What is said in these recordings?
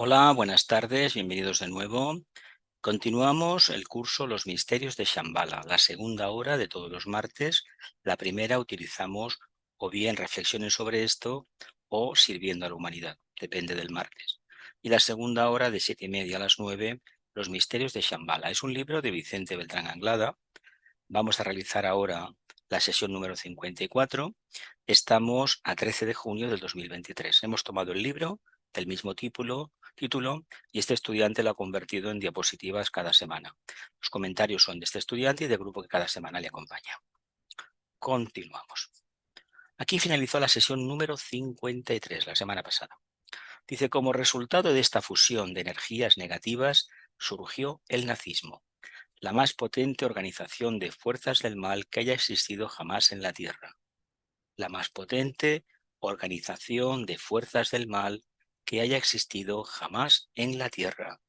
Hola, buenas tardes, bienvenidos de nuevo. Continuamos el curso Los Misterios de Shambhala, la segunda hora de todos los martes. La primera utilizamos o bien reflexiones sobre esto o sirviendo a la humanidad, depende del martes. Y la segunda hora de 7:30 a las 9, Los Misterios de Shambhala. Es un libro de Vicente Beltrán Anglada. Vamos a realizar ahora la sesión número 54. Estamos a 13 de junio del 2023. Hemos tomado el libro del mismo título y este estudiante lo ha convertido en diapositivas cada semana. Los comentarios son de este estudiante y del grupo que cada semana le acompaña. Continuamos. Aquí finalizó la sesión número 53 la semana pasada. Dice, como resultado de esta fusión de energías negativas surgió el nazismo, la más potente organización de fuerzas del mal que haya existido jamás en la Tierra. La más potente organización de fuerzas del mal que haya existido jamás en la Tierra.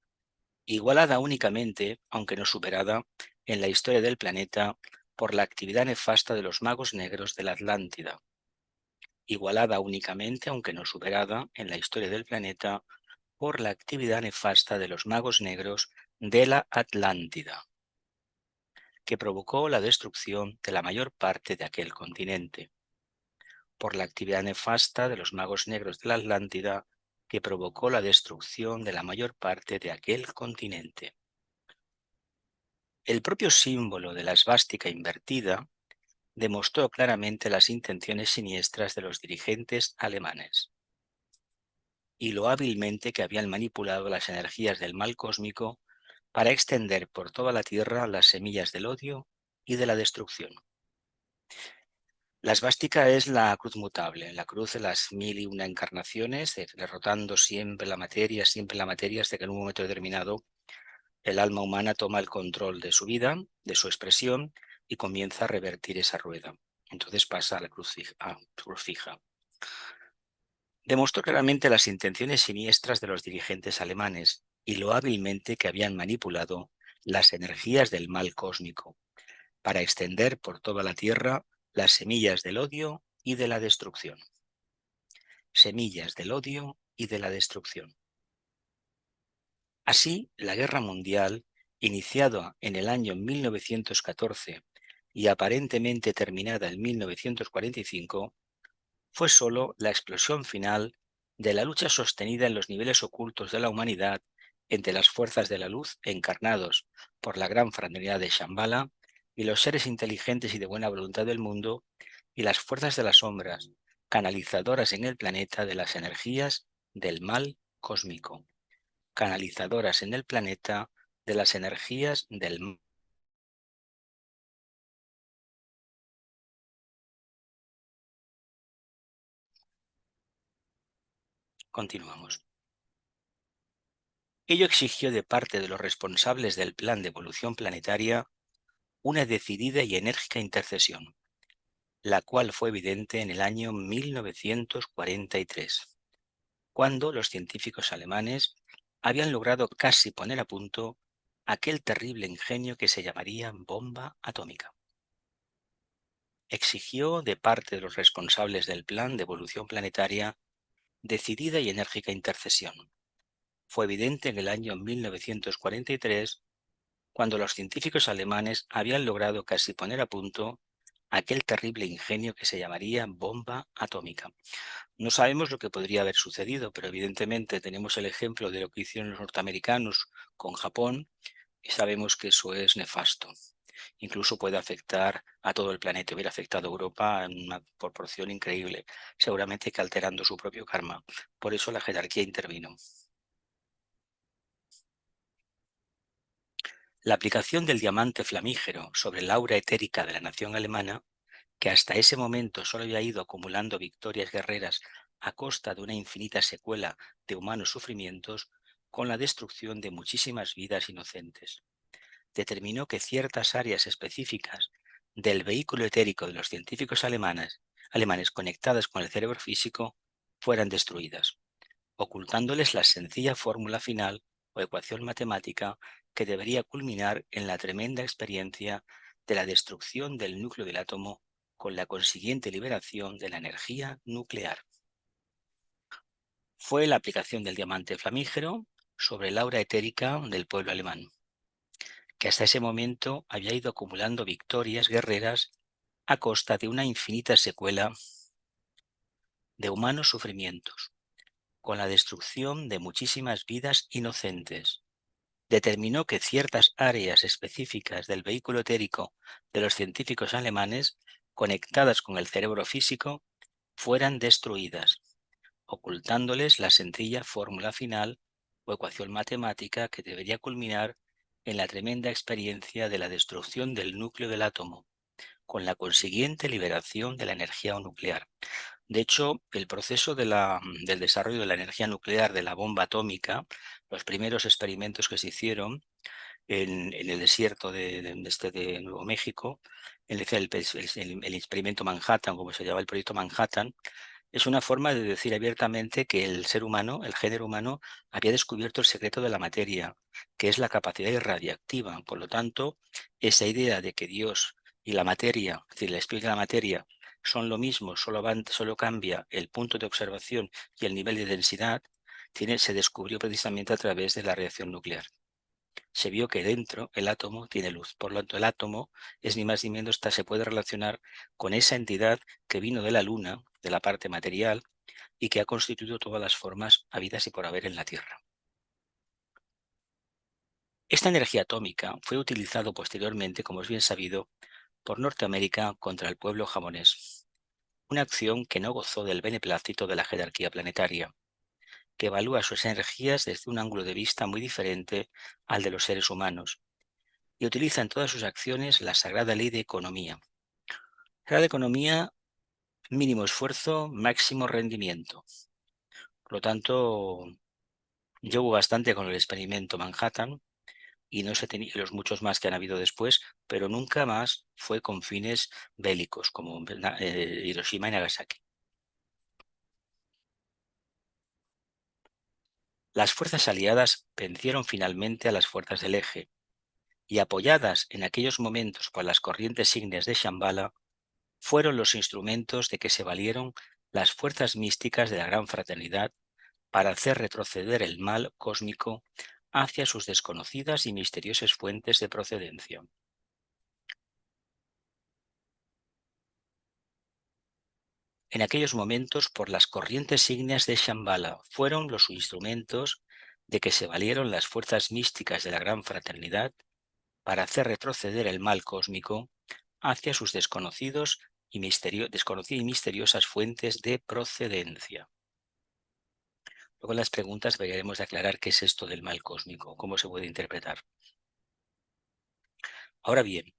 Igualada únicamente, aunque no superada, en la historia del planeta por la actividad nefasta de los magos negros de la Atlántida. Igualada únicamente, aunque no superada, en la historia del planeta por la actividad nefasta de los magos negros de la Atlántida, que provocó la destrucción de la mayor parte de aquel continente, por la actividad nefasta de los magos negros de la Atlántida, que provocó la destrucción de la mayor parte de aquel continente. El propio símbolo de la esvástica invertida demostró claramente las intenciones siniestras de los dirigentes alemanes y lo hábilmente que habían manipulado las energías del mal cósmico para extender por toda la Tierra las semillas del odio y de la destrucción. La esvástica es la cruz mutable, la cruz de las 1001 encarnaciones, derrotando siempre la materia, hasta que en un momento determinado el alma humana toma el control de su vida, de su expresión, y comienza a revertir esa rueda. Entonces pasa a la cruz fija. Demostró claramente las intenciones siniestras de los dirigentes alemanes y lo hábilmente que habían manipulado las energías del mal cósmico para extender por toda la Tierra las semillas del odio y de la destrucción. Semillas del odio y de la destrucción. Así, la Guerra Mundial, iniciada en el año 1914 y aparentemente terminada en 1945, fue sólo la explosión final de la lucha sostenida en los niveles ocultos de la humanidad entre las fuerzas de la luz encarnados por la gran fraternidad de Shambhala y los seres inteligentes y de buena voluntad del mundo y las fuerzas de las sombras, canalizadoras en el planeta de las energías del mal cósmico, canalizadoras en el planeta de las energías del mal. Continuamos. Ello exigió de parte de los responsables del plan de evolución planetaria una decidida y enérgica intercesión, la cual fue evidente en el año 1943, cuando los científicos alemanes habían logrado casi poner a punto aquel terrible ingenio que se llamaría bomba atómica. Exigió de parte de los responsables del plan de evolución planetaria decidida y enérgica intercesión. Fue evidente en el año 1943 cuando los científicos alemanes habían logrado casi poner a punto aquel terrible ingenio que se llamaría bomba atómica. No sabemos lo que podría haber sucedido, pero evidentemente tenemos el ejemplo de lo que hicieron los norteamericanos con Japón y sabemos que eso es nefasto. Incluso puede afectar a todo el planeta, hubiera afectado a Europa en una proporción increíble, seguramente que alterando su propio karma. Por eso la jerarquía intervino. La aplicación del diamante flamígero sobre el aura etérica de la nación alemana, que hasta ese momento solo había ido acumulando victorias guerreras a costa de una infinita secuela de humanos sufrimientos, con la destrucción de muchísimas vidas inocentes, determinó que ciertas áreas específicas del vehículo etérico de los científicos alemanes conectadas con el cerebro físico fueran destruidas, ocultándoles la sencilla fórmula final o ecuación matemática que debería culminar en la tremenda experiencia de la destrucción del núcleo del átomo con la consiguiente liberación de la energía nuclear. fue la aplicación del diamante flamígero sobre el aura etérica del pueblo alemán, que hasta ese momento había ido acumulando victorias guerreras a costa de una infinita secuela de humanos sufrimientos, con la destrucción de muchísimas vidas inocentes. Determinó que ciertas áreas específicas del vehículo etérico de los científicos alemanes, conectadas con el cerebro físico, fueran destruidas, ocultándoles la sencilla fórmula final o ecuación matemática que debería culminar en la tremenda experiencia de la destrucción del núcleo del átomo, con la consiguiente liberación de la energía nuclear. De hecho, el proceso del desarrollo de la energía nuclear, de la bomba atómica, los primeros experimentos que se hicieron en el desierto de Nuevo México, el experimento Manhattan, como se llama el proyecto Manhattan, es una forma de decir abiertamente que el ser humano, el género humano, había descubierto el secreto de la materia, que es la capacidad irradiactiva. Por lo tanto, esa idea de que Dios y la materia, es decir, el espíritu y la materia, son lo mismo, solo cambia el punto de observación y el nivel de densidad, se descubrió precisamente a través de la reacción nuclear. Se vio que dentro el átomo tiene luz. Por lo tanto, el átomo es ni más ni menos, se puede relacionar con esa entidad que vino de la Luna, de la parte material, y que ha constituido todas las formas habidas y por haber en la Tierra. Esta energía atómica fue utilizado posteriormente, como es bien sabido, por Norteamérica contra el pueblo japonés, una acción que no gozó del beneplácito de la jerarquía planetaria, que evalúa sus energías desde un ángulo de vista muy diferente al de los seres humanos, y utiliza en todas sus acciones la sagrada ley de economía. Sagrada economía, mínimo esfuerzo, máximo rendimiento. Por lo tanto, yo hubo bastante con el experimento Manhattan y no se tenía los muchos más que han habido después, pero nunca más fue con fines bélicos como Hiroshima y Nagasaki. Las fuerzas aliadas vencieron finalmente a las fuerzas del eje y, apoyadas en aquellos momentos por las corrientes ígneas de Shambhala, fueron los instrumentos de que se valieron las fuerzas místicas de la Gran Fraternidad para hacer retroceder el mal cósmico hacia sus desconocidas y misteriosas fuentes de procedencia. En aquellos momentos, por las corrientes ígneas de Shambhala, fueron los instrumentos de que se valieron las fuerzas místicas de la Gran Fraternidad para hacer retroceder el mal cósmico hacia sus desconocidas y misteriosas fuentes de procedencia. Luego en las preguntas veremos de aclarar qué es esto del mal cósmico, cómo se puede interpretar. Ahora bien,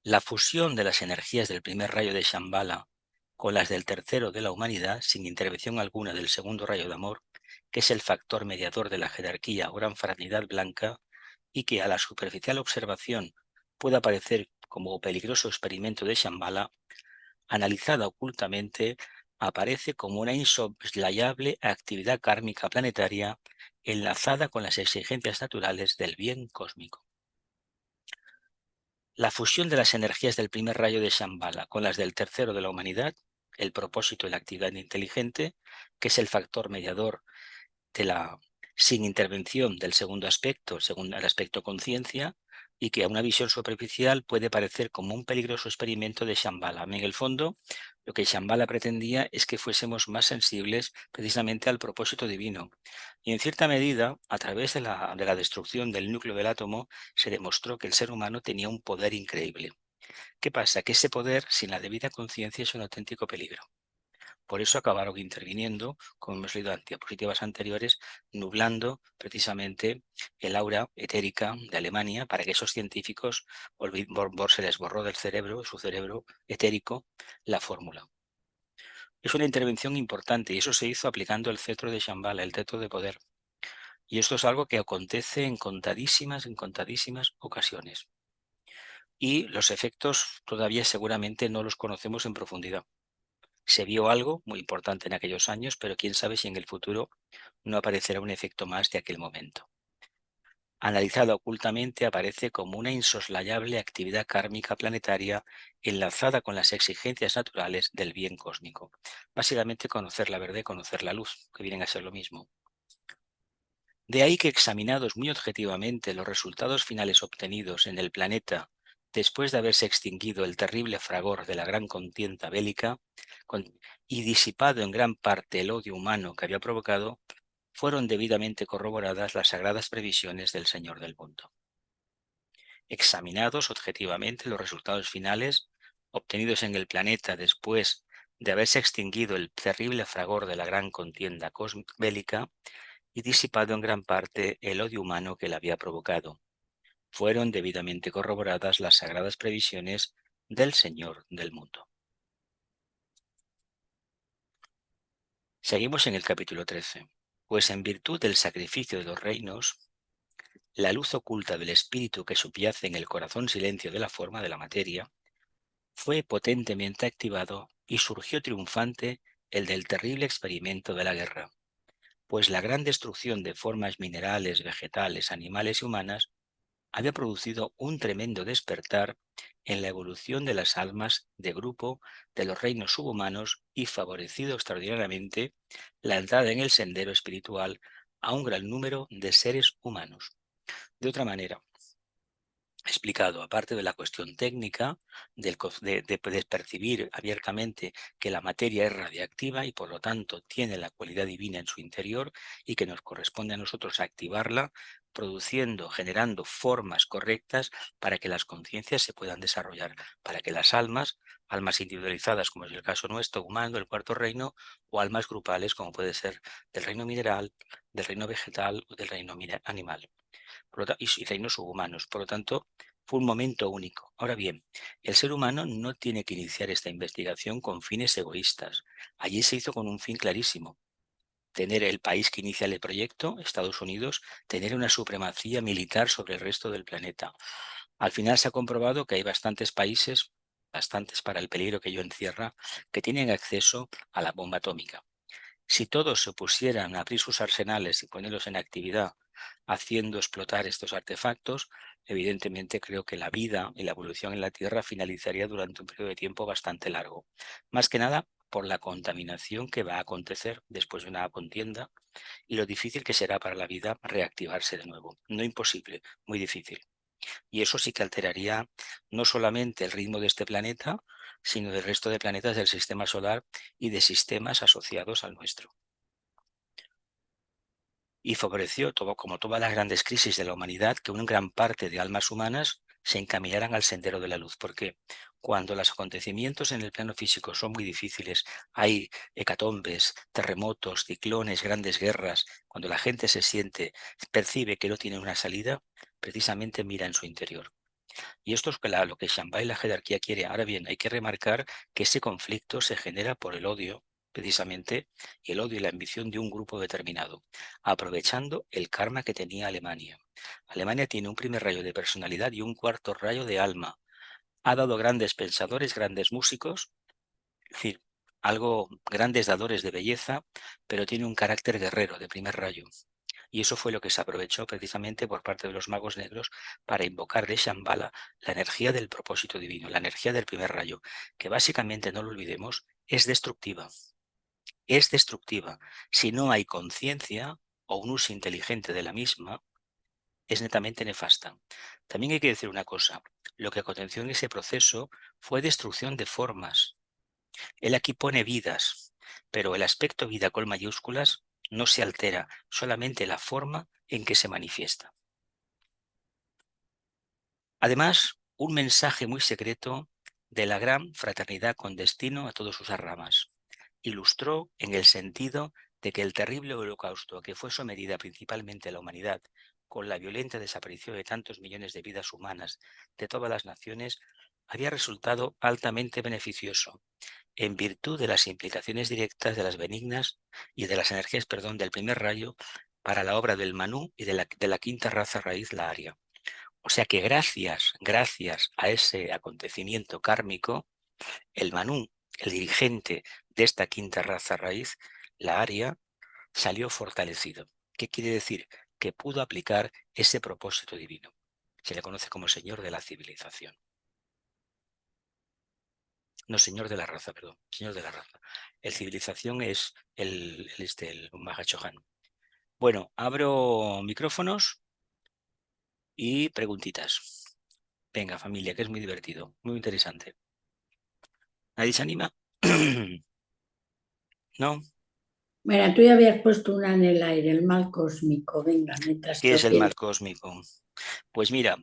la fusión de las energías del primer rayo de Shambhala con las del tercero de la humanidad, sin intervención alguna del segundo rayo de amor, que es el factor mediador de la jerarquía o gran fraternidad blanca, y que a la superficial observación puede parecer como peligroso experimento de Shambhala, analizada ocultamente, aparece como una insoslayable actividad kármica planetaria enlazada con las exigencias naturales del bien cósmico. La fusión de las energías del primer rayo de Shambhala con las del tercero de la humanidad, el propósito y la actividad inteligente, que es el factor mediador de la sin intervención del segundo aspecto, según el aspecto conciencia, y que a una visión superficial puede parecer como un peligroso experimento de Shambhala. En el fondo, lo que Shambhala pretendía es que fuésemos más sensibles precisamente al propósito divino. Y en cierta medida, a través de la destrucción del núcleo del átomo, se demostró que el ser humano tenía un poder increíble. ¿Qué pasa? Que ese poder, sin la debida conciencia, es un auténtico peligro. Por eso acabaron interviniendo, como hemos leído en diapositivas anteriores, nublando precisamente el aura etérica de Alemania para que esos científicos se les borró del cerebro, su cerebro etérico, la fórmula. Es una intervención importante y eso se hizo aplicando el cetro de Shambhala, el cetro de poder. Y esto es algo que acontece en contadísimas ocasiones. Y los efectos todavía seguramente no los conocemos en profundidad. Se vio algo muy importante en aquellos años, pero quién sabe si en el futuro no aparecerá un efecto más de aquel momento. Analizado ocultamente, aparece como una insoslayable actividad kármica planetaria enlazada con las exigencias naturales del bien cósmico. Básicamente conocer la verdad y conocer la luz, que vienen a ser lo mismo. De ahí que examinados muy objetivamente los resultados finales obtenidos en el planeta después de haberse extinguido el terrible fragor de la gran contienda bélica y disipado en gran parte el odio humano que había provocado, fueron debidamente corroboradas las sagradas previsiones del Señor del mundo. Examinados objetivamente los resultados finales obtenidos en el planeta después de haberse extinguido el terrible fragor de la gran contienda bélica y disipado en gran parte el odio humano que la había provocado, fueron debidamente corroboradas las sagradas previsiones del Señor del mundo. Seguimos en el capítulo 13. Pues en virtud del sacrificio de los reinos, la luz oculta del espíritu que subyace en el corazón silencio de la forma de la materia, fue potentemente activado y surgió triunfante el del terrible experimento de la guerra, pues la gran destrucción de formas minerales, vegetales, animales y humanas había producido un tremendo despertar en la evolución de las almas de grupo de los reinos subhumanos y favorecido extraordinariamente la entrada en el sendero espiritual a un gran número de seres humanos. De otra manera, explicado, aparte de la cuestión técnica de percibir abiertamente que la materia es radiactiva y por lo tanto tiene la cualidad divina en su interior y que nos corresponde a nosotros activarla, produciendo, generando formas correctas para que las conciencias se puedan desarrollar, para que las almas, almas individualizadas como es el caso nuestro, humano, el cuarto reino, o almas grupales como puede ser del reino mineral, del reino vegetal o del reino animal y reinos subhumanos. Por lo tanto, fue un momento único. Ahora bien, el ser humano no tiene que iniciar esta investigación con fines egoístas. Allí se hizo con un fin clarísimo. Tener el país que inicia el proyecto, Estados Unidos, tener una supremacía militar sobre el resto del planeta. Al final se ha comprobado que hay bastantes países, bastantes para el peligro que ello encierra, que tienen acceso a la bomba atómica. Si todos se pusieran a abrir sus arsenales y ponerlos en actividad, haciendo explotar estos artefactos, evidentemente creo que la vida y la evolución en la Tierra finalizaría durante un periodo de tiempo bastante largo. Más que nada por la contaminación que va a acontecer después de una contienda y lo difícil que será para la vida reactivarse de nuevo. No imposible, muy difícil. Y eso sí que alteraría no solamente el ritmo de este planeta, sino del resto de planetas del sistema solar y de sistemas asociados al nuestro. Y favoreció, como todas las grandes crisis de la humanidad, que una gran parte de almas humanas se encaminaran al sendero de la luz, porque cuando los acontecimientos en el plano físico son muy difíciles, hay hecatombes, terremotos, ciclones, grandes guerras, cuando la gente se siente, percibe que no tiene una salida, precisamente mira en su interior. Y esto es lo que Shambhala y la jerarquía quiere. Ahora bien, hay que remarcar que ese conflicto se genera por el odio, precisamente, y el odio y la ambición de un grupo determinado, aprovechando el karma que tenía Alemania. Alemania tiene un primer rayo de personalidad y un cuarto rayo de alma. Ha dado grandes pensadores, grandes músicos, es decir, algo grandes dadores de belleza, pero tiene un carácter guerrero de primer rayo. Y eso fue lo que se aprovechó precisamente por parte de los magos negros para invocar de Shambhala la energía del propósito divino, la energía del primer rayo, que básicamente, no lo olvidemos, es destructiva. Es destructiva. Si no hay conciencia o un uso inteligente de la misma, es netamente nefasta. También hay que decir una cosa, lo que aconteció en ese proceso fue destrucción de formas. Él aquí pone vidas, pero el aspecto vida con mayúsculas no se altera, solamente la forma en que se manifiesta. Además, un mensaje muy secreto de la gran fraternidad con destino a todas sus ramas. Ilustró en el sentido de que el terrible holocausto a que fue sometida principalmente la humanidad con la violenta desaparición de tantos millones de vidas humanas de todas las naciones, había resultado altamente beneficioso en virtud de las implicaciones directas de las benignas y de las energías, del primer rayo para la obra del Manú y de la quinta raza raíz, la Aria. O sea que gracias a ese acontecimiento kármico, el Manú, el dirigente de esta quinta raza raíz, la Aria, salió fortalecido. ¿Qué quiere decir? Que pudo aplicar ese propósito divino. Se le conoce como Señor de la Civilización. No, señor de la raza, perdón. Señor de la raza. El civilización es el Mahachohan. Bueno, abro micrófonos y preguntitas. Venga, familia, que es muy divertido, muy interesante. ¿Nadie se anima? ¿No? Bueno, tú ya habías puesto una en el aire, el mal cósmico. Venga, mientras que ¿Qué es lo el mal pienso. cósmico? Pues mira,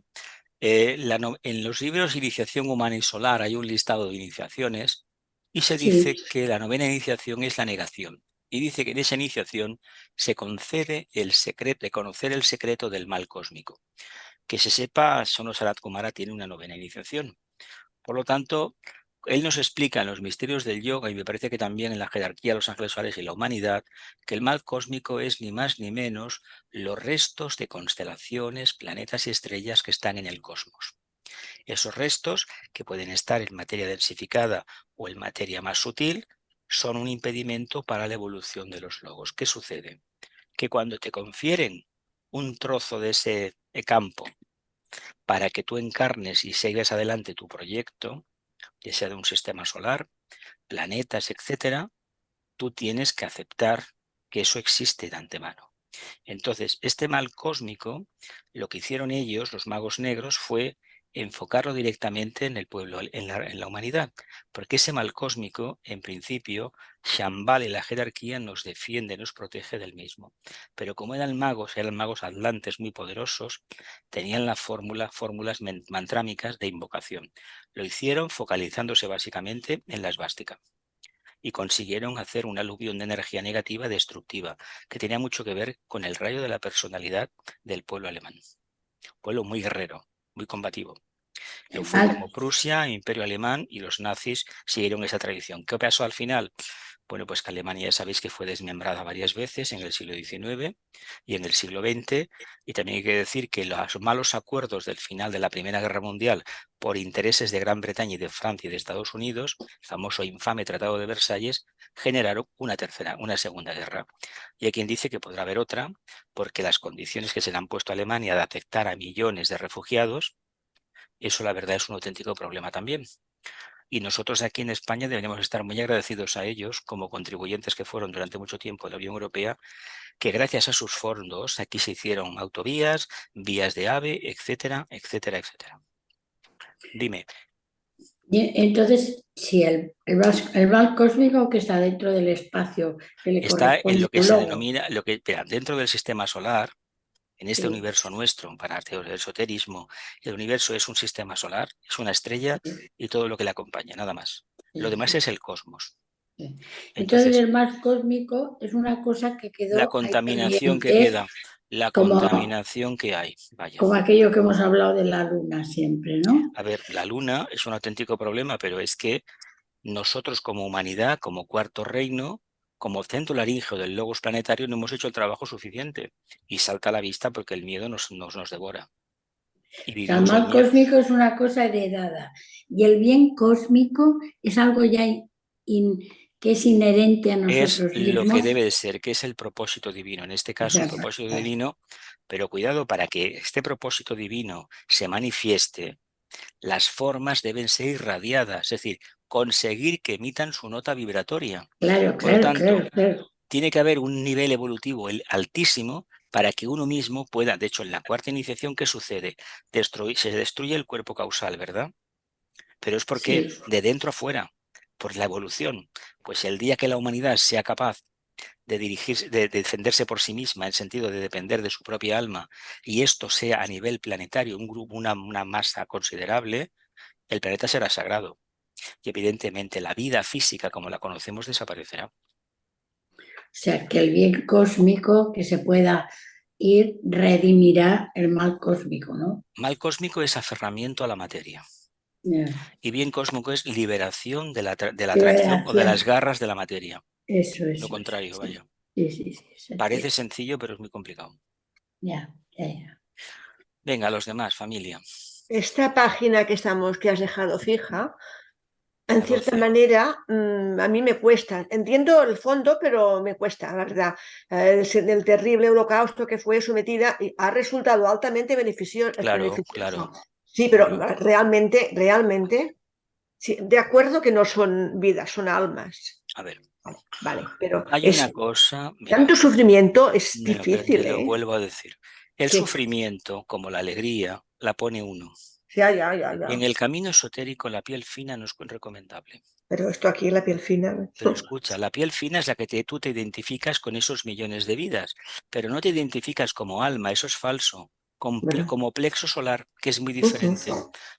en los libros Iniciación Humana y Solar hay un listado de iniciaciones y se Sí, dice que la novena iniciación es la negación. Y dice que en esa iniciación se concede el secreto de conocer el secreto del mal cósmico. Que se sepa, Sono Sarat Kumara tiene una novena iniciación. Por lo tanto, él nos explica en los misterios del yoga, y me parece que también en la jerarquía de los ángeles solares y la humanidad, que el mal cósmico es ni más ni menos los restos de constelaciones, planetas y estrellas que están en el cosmos. Esos restos, que pueden estar en materia densificada o en materia más sutil, son un impedimento para la evolución de los logos. ¿Qué sucede? Que cuando te confieren un trozo de ese campo para que tú encarnes y sigas adelante tu proyecto, ya sea de un sistema solar, planetas, etcétera, tú tienes que aceptar que eso existe de antemano. Entonces, este mal cósmico, lo que hicieron ellos, los magos negros, fue enfocarlo directamente en el pueblo, en la humanidad, porque ese mal cósmico, en principio, Shambhala y la jerarquía nos defiende, nos protege del mismo. Pero como eran magos atlantes muy poderosos, tenían la fórmulas mantrámicas de invocación. Lo hicieron focalizándose básicamente en la esvástica y consiguieron hacer una aluvión de energía negativa destructiva, que tenía mucho que ver con el rayo de la personalidad del pueblo alemán. Pueblo muy guerrero, muy combativo. Lo el fue mal, como Prusia, Imperio Alemán, y los nazis siguieron esa tradición. ¿Qué pasó al final? Bueno, pues que Alemania ya sabéis que fue desmembrada varias veces en el siglo XIX y en el siglo XX, y también hay que decir que los malos acuerdos del final de la Primera Guerra Mundial por intereses de Gran Bretaña y de Francia y de Estados Unidos, el famoso infame Tratado de Versalles, generaron una segunda guerra. Y hay quien dice que podrá haber otra, porque las condiciones que se le han puesto a Alemania de aceptar a millones de refugiados, eso la verdad es un auténtico problema también. Y nosotros aquí en España deberíamos estar muy agradecidos a ellos, como contribuyentes que fueron durante mucho tiempo de la Unión Europea, que gracias a sus fondos aquí se hicieron autovías, vías de AVE, etcétera, etcétera, etcétera. Dime, y entonces, sí, el mal cósmico que está dentro del espacio que le está en corresponde lo a que un se logo. denomina, dentro del sistema solar, en este Sí, universo nuestro, para el esoterismo, el universo es un sistema solar, es una estrella sí, y todo lo que le acompaña, nada más. Lo sí, demás sí, es el cosmos. sí. Entonces, Entonces, el mal cósmico es una cosa que la quedó ahí contaminación que pendiente, queda, la como, contaminación que hay, vaya. como aquello que hemos hablado de la luna siempre, ¿no? A ver, la Luna es un auténtico problema, pero es que nosotros como humanidad, como cuarto reino, como centro laríngeo del logos planetario, no hemos hecho el trabajo suficiente y salta a la vista porque el miedo nos devora y O sea, el vivimos del mal miedo. cósmico es una cosa heredada y el bien cósmico es algo ya in- que es inherente a Es nosotros lo que mismos. debe de ser, que es el propósito divino. En este O caso, el sea, propósito divino, pero cuidado, para que este propósito divino se manifieste, las formas deben ser irradiadas, es decir, conseguir que emitan su nota vibratoria. claro, Por lo claro, tanto, claro, claro. tiene que haber un nivel evolutivo altísimo para que uno mismo pueda, de hecho, en la cuarta iniciación, ¿qué sucede? Se destruye el cuerpo causal, ¿verdad? Pero es porque Sí, de dentro a fuera, por la evolución. Pues el día que la humanidad sea capaz de dirigirse, de defenderse por sí misma, en el sentido de depender de su propia alma, y esto sea a nivel planetario un grupo, una masa considerable, el planeta será sagrado. Y evidentemente la vida física como la conocemos desaparecerá. o sea, que el bien cósmico que se pueda ir redimirá el mal cósmico, ¿no? Mal cósmico es aferramiento a la materia. Ya. Y bien cósmico es liberación de la atracción o de Liberación, las garras de la materia. Lo eso es. contrario, Sí, vaya. sí, sí, sí, se Parece entiende. sencillo, pero es muy complicado. Ya, ya, ya. Venga, los demás, familia. Esta página que has dejado fija, en La cierta 12. manera, a mí me cuesta. Entiendo el fondo, pero me cuesta, la verdad. El terrible holocausto que fue sometida y ha resultado altamente Claro, beneficioso. claro, Sí, pero claro. realmente, sí, de acuerdo que no son vidas, son almas. A ver. Vale, pero Hay una cosa, mira, tanto sufrimiento es pero te difícil, lo ¿eh? vuelvo a decir. El Sí, sufrimiento, como la alegría, la pone uno. ya, ya, ya, En ya. el camino esotérico, la piel fina no es recomendable. Pero esto aquí, la piel fina. Pero escucha, la piel fina es la que tú te identificas con esos millones de vidas, pero no te identificas como alma, eso es falso, Bueno, como plexo solar, que es muy ujú, diferente.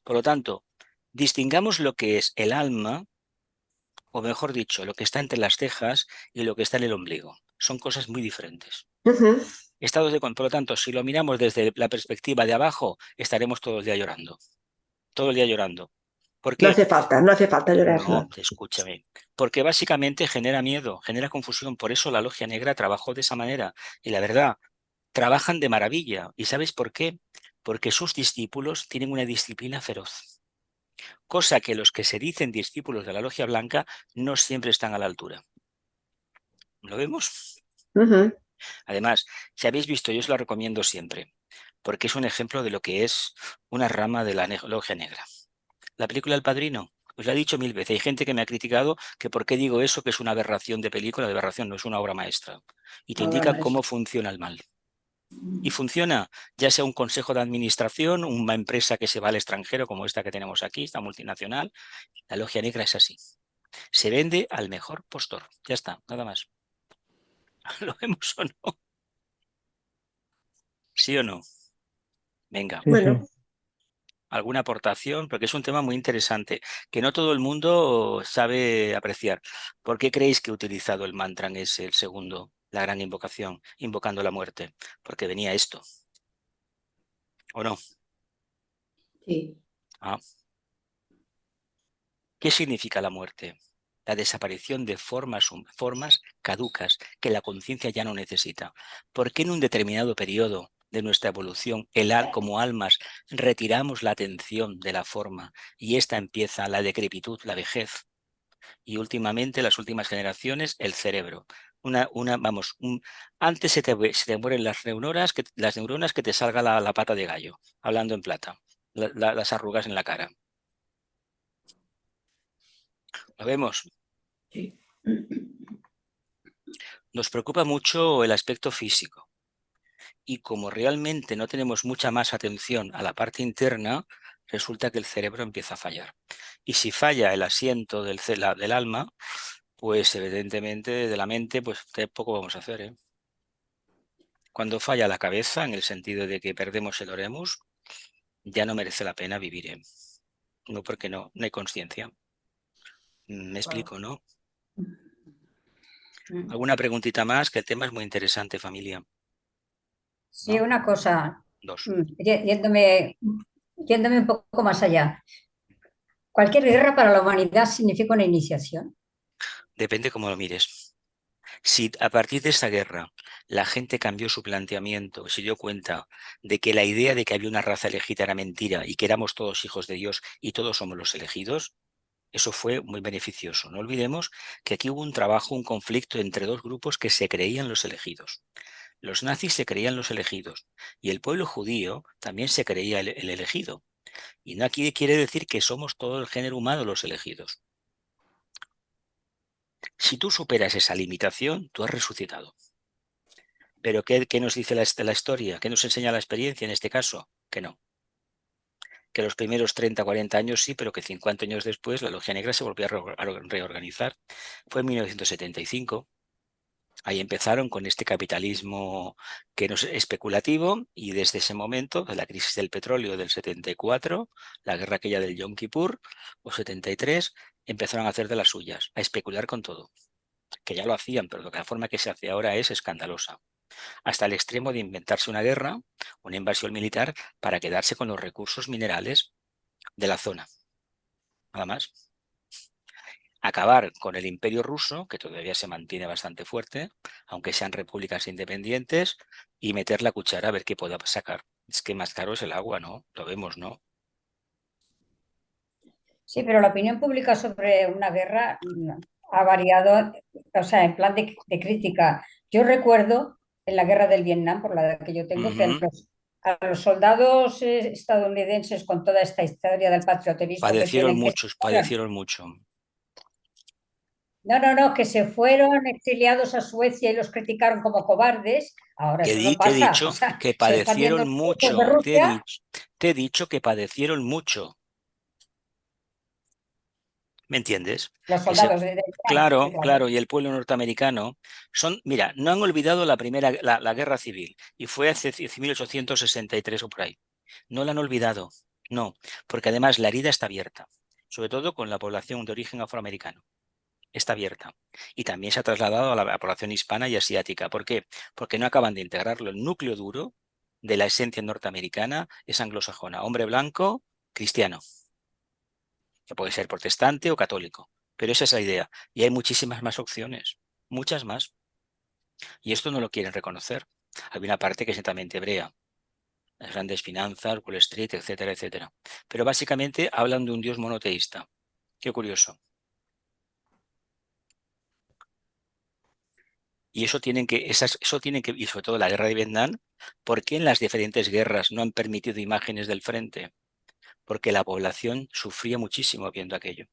Por lo tanto, distingamos lo que es el alma, o mejor dicho, lo que está entre las cejas y lo que está en el ombligo. Son cosas muy diferentes. ujú. Por lo tanto, si lo miramos desde la perspectiva de abajo, estaremos todo el día llorando. Todo el día llorando. ¿Por No qué? hace falta, no hace falta llorar, No, no. escúchame. Porque básicamente genera miedo, genera confusión. Por eso la logia negra trabajó de esa manera. Y la verdad, trabajan de maravilla. ¿Y sabes por qué? Porque sus discípulos tienen una disciplina feroz. Cosa que los que se dicen discípulos de la logia blanca no siempre están a la altura. ¿Lo vemos? Ujú. Además, si habéis visto, yo os lo recomiendo siempre, porque es un ejemplo de lo que es una rama de la logia negra. La película El Padrino, os la he dicho 1000 veces. Hay gente que me ha criticado que por qué digo eso, que es una aberración de película, de aberración, no es una obra maestra. Y te Obra indica cómo maestra. funciona el mal. Y funciona, ya sea un consejo de administración, una empresa que se va al extranjero, como esta que tenemos aquí, esta multinacional. La logia negra es así. Se vende al mejor postor. Ya está, nada más. ¿Lo vemos o no? ¿Sí o no? Venga. Sí, Bueno, sí. ¿Alguna aportación? Porque es un tema muy interesante que no todo el mundo sabe apreciar. ¿Por qué creéis que he utilizado el mantra en ese, el segundo, la gran invocación, invocando la muerte? Porque venía esto, ¿o no? Sí. Ah, ¿qué significa la muerte? La desaparición de formas caducas que la conciencia ya no necesita. ¿Por qué en un determinado periodo de nuestra evolución, como almas, retiramos la atención de la forma y esta empieza la decrepitud, la vejez? Y últimamente, las últimas generaciones, el cerebro. Antes se te mueren las neuronas que te salga la pata de gallo, hablando en plata, las arrugas en la cara. ¿Lo vemos? Sí. Nos preocupa mucho el aspecto físico. Y como realmente no tenemos mucha más atención a la parte interna, resulta que el cerebro empieza a fallar. Y si falla el asiento del alma, pues evidentemente de la mente, pues qué poco vamos a hacer, ¿eh? Cuando falla la cabeza, en el sentido de que perdemos el oremus, ya no merece la pena vivir, ¿eh? No, porque no hay conciencia. Me explico, ¿no? ¿Alguna preguntita más? Que el tema es muy interesante, familia. Sí, ¿No? una cosa, Dos. yéndome un poco más allá. ¿Cualquier guerra para la humanidad significa una iniciación? Depende cómo lo mires. Si a partir de esa guerra la gente cambió su planteamiento, se dio cuenta de que la idea de que había una raza elegida era mentira y que éramos todos hijos de Dios y todos somos los elegidos, eso fue muy beneficioso. No olvidemos que aquí hubo un trabajo, un conflicto entre dos grupos que se creían los elegidos. Los nazis se creían los elegidos y el pueblo judío también se creía el elegido. Y no aquí quiere decir que somos todo el género humano los elegidos. Si tú superas esa limitación, tú has resucitado. Pero ¿qué nos dice la historia? ¿Qué nos enseña la experiencia en este caso? Que no. Que los primeros 30, 40 años sí, pero que 50 años después la Logia Negra se volvió a reorganizar. Fue en 1975. Ahí empezaron con este capitalismo que no es especulativo y desde ese momento, de la crisis del petróleo del 74, la guerra aquella del Yom Kippur, o 73, empezaron a hacer de las suyas, a especular con todo. Que ya lo hacían, pero la forma que se hace ahora es escandalosa. Hasta el extremo de inventarse una guerra, una invasión militar, para quedarse con los recursos minerales de la zona. Nada más. Acabar con el imperio ruso, que todavía se mantiene bastante fuerte, aunque sean repúblicas independientes, y meter la cuchara a ver qué pueda sacar. Es que más caro es el agua, ¿no? Lo vemos, ¿no? Sí, pero la opinión pública sobre una guerra ha variado, o sea, en plan de crítica. Yo recuerdo en la guerra del Vietnam, por la edad que yo tengo, que a los soldados estadounidenses con toda esta historia del patrioterismo que Padecieron tienen que muchos, padecieron mucho. No, que se fueron exiliados a Suecia y los criticaron como cobardes. Ahora eso no Te he pasa. O dicho sea, que se están yendo padecieron los rusos de mucho, Rusia, te he dicho que padecieron mucho. ¿Me entiendes? los Ese, soldados de Vietnam. Sí, claro, claro. claro, y el pueblo norteamericano mira, no han olvidado la guerra civil, y fue hace 1863 o por ahí. No la han olvidado, no, porque además la herida está abierta, sobre todo con la población de origen afroamericano. Está abierta. Y también se ha trasladado a la población hispana y asiática. ¿Por qué? Porque no acaban de integrarlo. El núcleo duro de la esencia norteamericana es anglosajona. Hombre blanco, cristiano, que puede ser protestante o católico. Pero esa es la idea. Y hay muchísimas más opciones, muchas más. Y esto no lo quieren reconocer. Hay una parte que es netamente hebrea. Las grandes finanzas, Wall Street, etcétera, etcétera. Pero básicamente hablan de un Dios monoteísta. Qué curioso. Y eso tienen que, y sobre todo la guerra de Vietnam, ¿por qué en las diferentes guerras no han permitido imágenes del frente? Porque la población sufría muchísimo viendo aquello.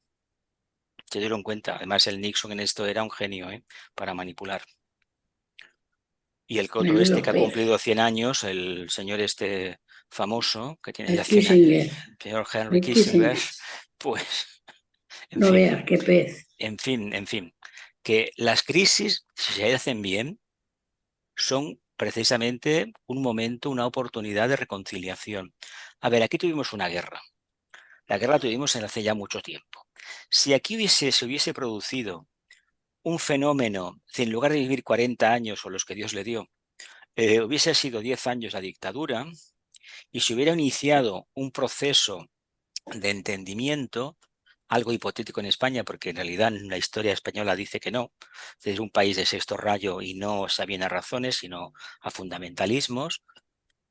Se dieron cuenta. Además, el Nixon en esto era un genio, para manipular. Y el otro este Menudo que ha pez. cumplido 100 años, el señor este famoso, que tiene ya El 100 años, Kissinger. señor Henry El Kissinger, Kissinger. pues, en No fin, veas qué pez. en fin, que las crisis, si se hacen bien, son precisamente un momento, una oportunidad de reconciliación. A ver, aquí tuvimos una guerra. La guerra la tuvimos hace ya mucho tiempo. Si aquí se hubiese producido un fenómeno, si en lugar de vivir 40 años o los que Dios le dio, hubiese sido 10 años la dictadura, y se hubiera iniciado un proceso de entendimiento, algo hipotético en España, porque en realidad la historia española dice que no, es un país de sexto rayo y no se viene a razones, sino a fundamentalismos,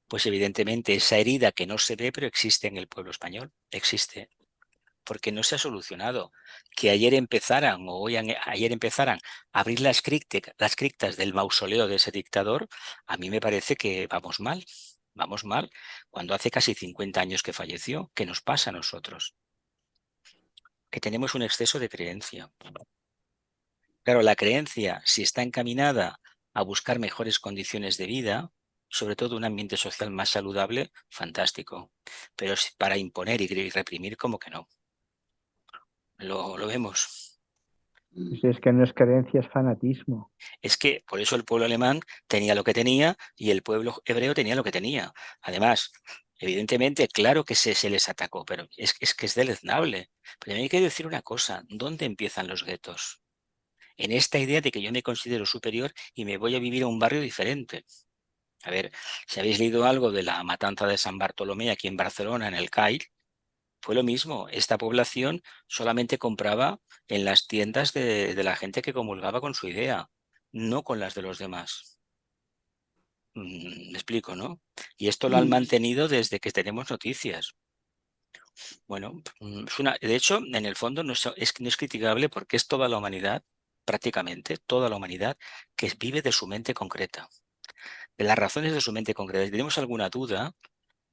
pues evidentemente esa herida que no se ve, pero existe en el pueblo español, existe, porque no se ha solucionado. Que ayer empezaran ayer empezaran a abrir las criptas del mausoleo de ese dictador, a mí me parece que vamos mal. Vamos mal, cuando hace casi 50 años que falleció. ¿Qué nos pasa a nosotros? Que tenemos un exceso de creencia. Claro, la creencia, si está encaminada a buscar mejores condiciones de vida, sobre todo un ambiente social más saludable, fantástico. Pero para imponer y reprimir, como que no. Lo vemos. Si es que no es creencia, es fanatismo. Es que por eso el pueblo alemán tenía lo que tenía y el pueblo hebreo tenía lo que tenía. Además, evidentemente, claro que se les atacó, pero es que es deleznable. Pero hay que decir una cosa, ¿dónde empiezan los guetos? En esta idea de que yo me considero superior y me voy a vivir a un barrio diferente. A ver, si habéis leído algo de la matanza de San Bartolomé aquí en Barcelona, en el CAI, fue lo mismo. Esta población solamente compraba en las tiendas de la gente que comulgaba con su idea, no con las de los demás. Me explico, ¿no? Y esto lo han mantenido desde que tenemos noticias. Bueno, de hecho, en el fondo no es criticable porque es toda la humanidad, prácticamente toda la humanidad, que vive de su mente concreta, de las razones de su mente concreta. Si tenemos alguna duda,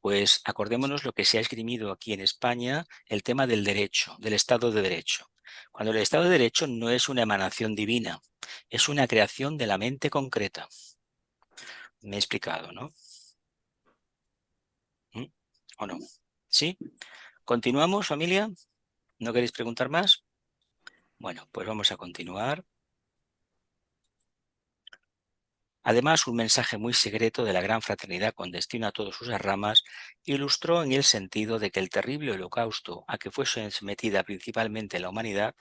pues acordémonos lo que se ha esgrimido aquí en España, el tema del derecho, del Estado de Derecho. Cuando el Estado de Derecho no es una emanación divina, es una creación de la mente concreta. Me he explicado, ¿no? ¿O no? ¿Sí? ¿Continuamos, familia? ¿No queréis preguntar más? Bueno, pues vamos a continuar. Además, un mensaje muy secreto de la gran fraternidad con destino a todas sus ramas ilustró en el sentido de que el terrible holocausto a que fue sometida principalmente la humanidad,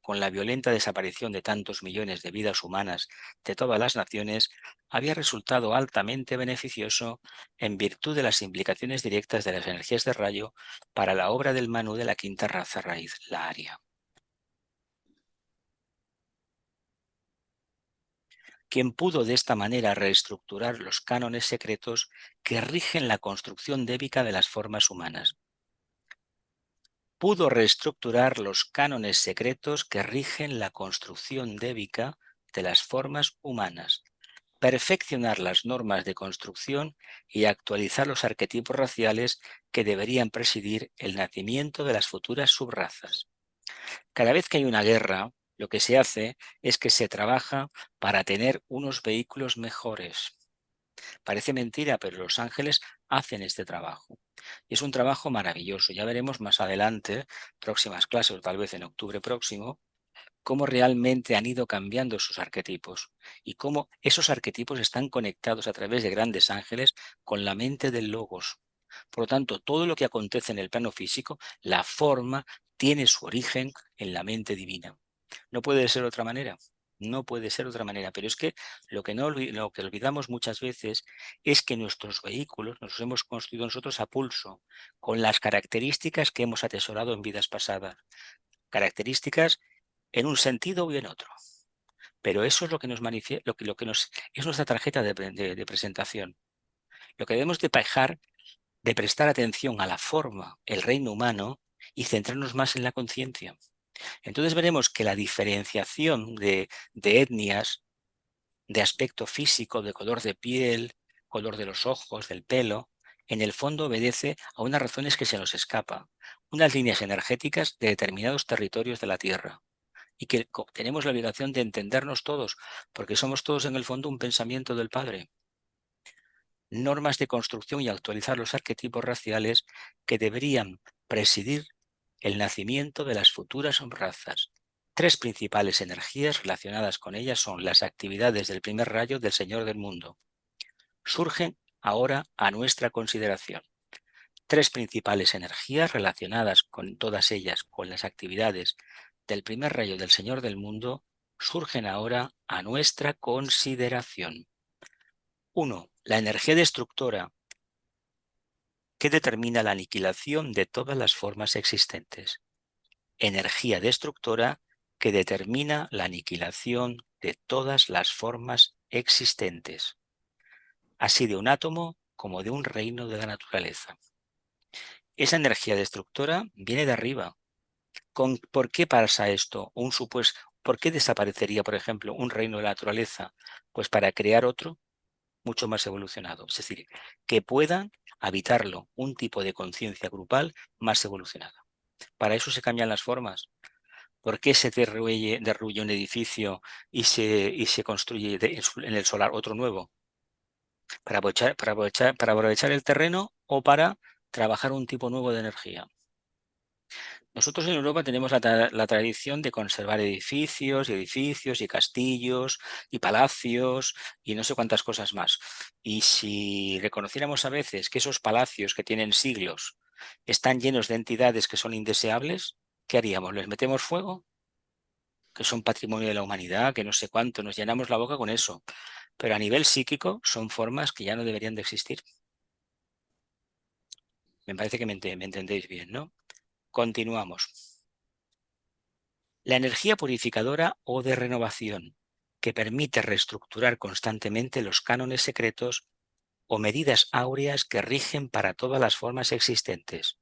con la violenta desaparición de tantos millones de vidas humanas de todas las naciones, había resultado altamente beneficioso en virtud de las implicaciones directas de las energías de rayo para la obra del Manu de la quinta raza raíz, la Aria. Quien pudo de esta manera reestructurar los cánones secretos que rigen la construcción débica de las formas humanas. Pudo reestructurar los cánones secretos que rigen la construcción débica de las formas humanas, perfeccionar las normas de construcción y actualizar los arquetipos raciales que deberían presidir el nacimiento de las futuras subrazas. Cada vez que hay una guerra, lo que se hace es que se trabaja para tener unos vehículos mejores. Parece mentira, pero los ángeles hacen este trabajo. Y es un trabajo maravilloso. Ya veremos más adelante, próximas clases o tal vez en octubre próximo, cómo realmente han ido cambiando sus arquetipos y cómo esos arquetipos están conectados a través de grandes ángeles con la mente del Logos. Por lo tanto, todo lo que acontece en el plano físico, la forma, tiene su origen en la mente divina. No puede ser de otra manera. No puede ser de otra manera, pero es que lo que olvidamos muchas veces es que nuestros vehículos nos hemos construido nosotros a pulso, con las características que hemos atesorado en vidas pasadas. Características en un sentido y en otro. Pero eso es lo que nos manifiesta, es nuestra tarjeta de presentación. Lo que debemos de prestar atención a la forma, el reino humano, y centrarnos más en la conciencia. Entonces veremos que la diferenciación de etnias, de aspecto físico, de color de piel, color de los ojos, del pelo, en el fondo obedece a unas razones que se nos escapan, unas líneas energéticas de determinados territorios de la Tierra, y que tenemos la obligación de entendernos todos, porque somos todos en el fondo un pensamiento del Padre. Normas de construcción y actualizar los arquetipos raciales que deberían presidir el nacimiento de las futuras razas. Tres principales energías relacionadas con ellas son las actividades del primer rayo del Señor del mundo. Surgen ahora a nuestra consideración. Tres principales energías relacionadas con todas ellas, con las actividades del primer rayo del Señor del mundo, surgen ahora a nuestra consideración. 1. La energía destructora, que determina la aniquilación de todas las formas existentes. Energía destructora que determina la aniquilación de todas las formas existentes, así de un átomo como de un reino de la naturaleza. Esa energía destructora viene de arriba. ¿Por qué pasa esto? ¿Por qué desaparecería, por ejemplo, un reino de la naturaleza? Pues para crear otro mucho más evolucionado. Es decir, que puedan habitarlo un tipo de conciencia grupal más evolucionada. Para eso se cambian las formas. ¿Por qué se derruye un edificio y se construye en el solar otro nuevo? Para aprovechar el terreno o para trabajar un tipo nuevo de energía. Nosotros en Europa tenemos la tradición de conservar edificios y castillos y palacios y no sé cuántas cosas más. Y si reconociéramos a veces que esos palacios que tienen siglos están llenos de entidades que son indeseables, ¿qué haríamos? ¿Les metemos fuego? Que son patrimonio de la humanidad, que no sé cuánto, nos llenamos la boca con eso. Pero a nivel psíquico son formas que ya no deberían de existir. Me parece que me entendéis bien, ¿no? Continuamos. La energía purificadora o de renovación, que permite reestructurar constantemente los cánones secretos o medidas áureas que rigen para todas las formas existentes,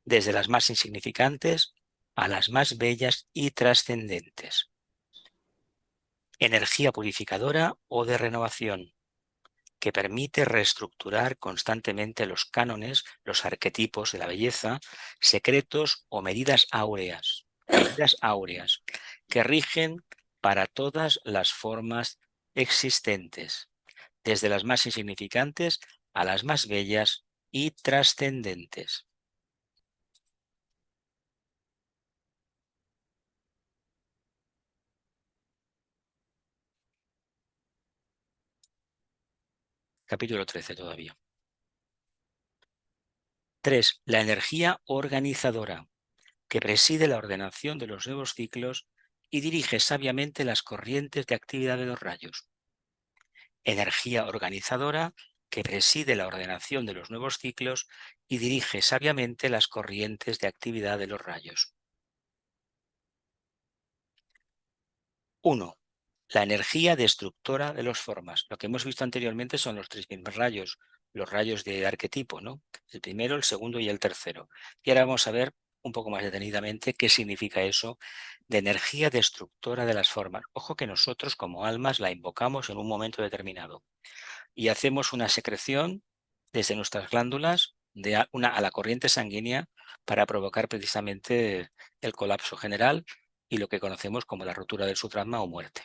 desde las más insignificantes a las más bellas y trascendentes. Energía purificadora o de renovación, que permite reestructurar constantemente los cánones, los arquetipos de la belleza, secretos o medidas áureas, que rigen para todas las formas existentes, desde las más insignificantes a las más bellas y trascendentes. Capítulo 13 todavía. 3. La energía organizadora, que preside la ordenación de los nuevos ciclos y dirige sabiamente las corrientes de actividad de los rayos. Energía organizadora que preside la ordenación de los nuevos ciclos y dirige sabiamente las corrientes de actividad de los rayos. 1. La energía destructora de las formas. Lo que hemos visto anteriormente son los tres primeros rayos, los rayos de arquetipo, ¿no? El primero, el segundo y el tercero. Y ahora vamos a ver un poco más detenidamente qué significa eso de energía destructora de las formas. Ojo que nosotros como almas la invocamos en un momento determinado y hacemos una secreción desde nuestras glándulas a la corriente sanguínea para provocar precisamente el colapso general y lo que conocemos como la rotura del sutratma o muerte.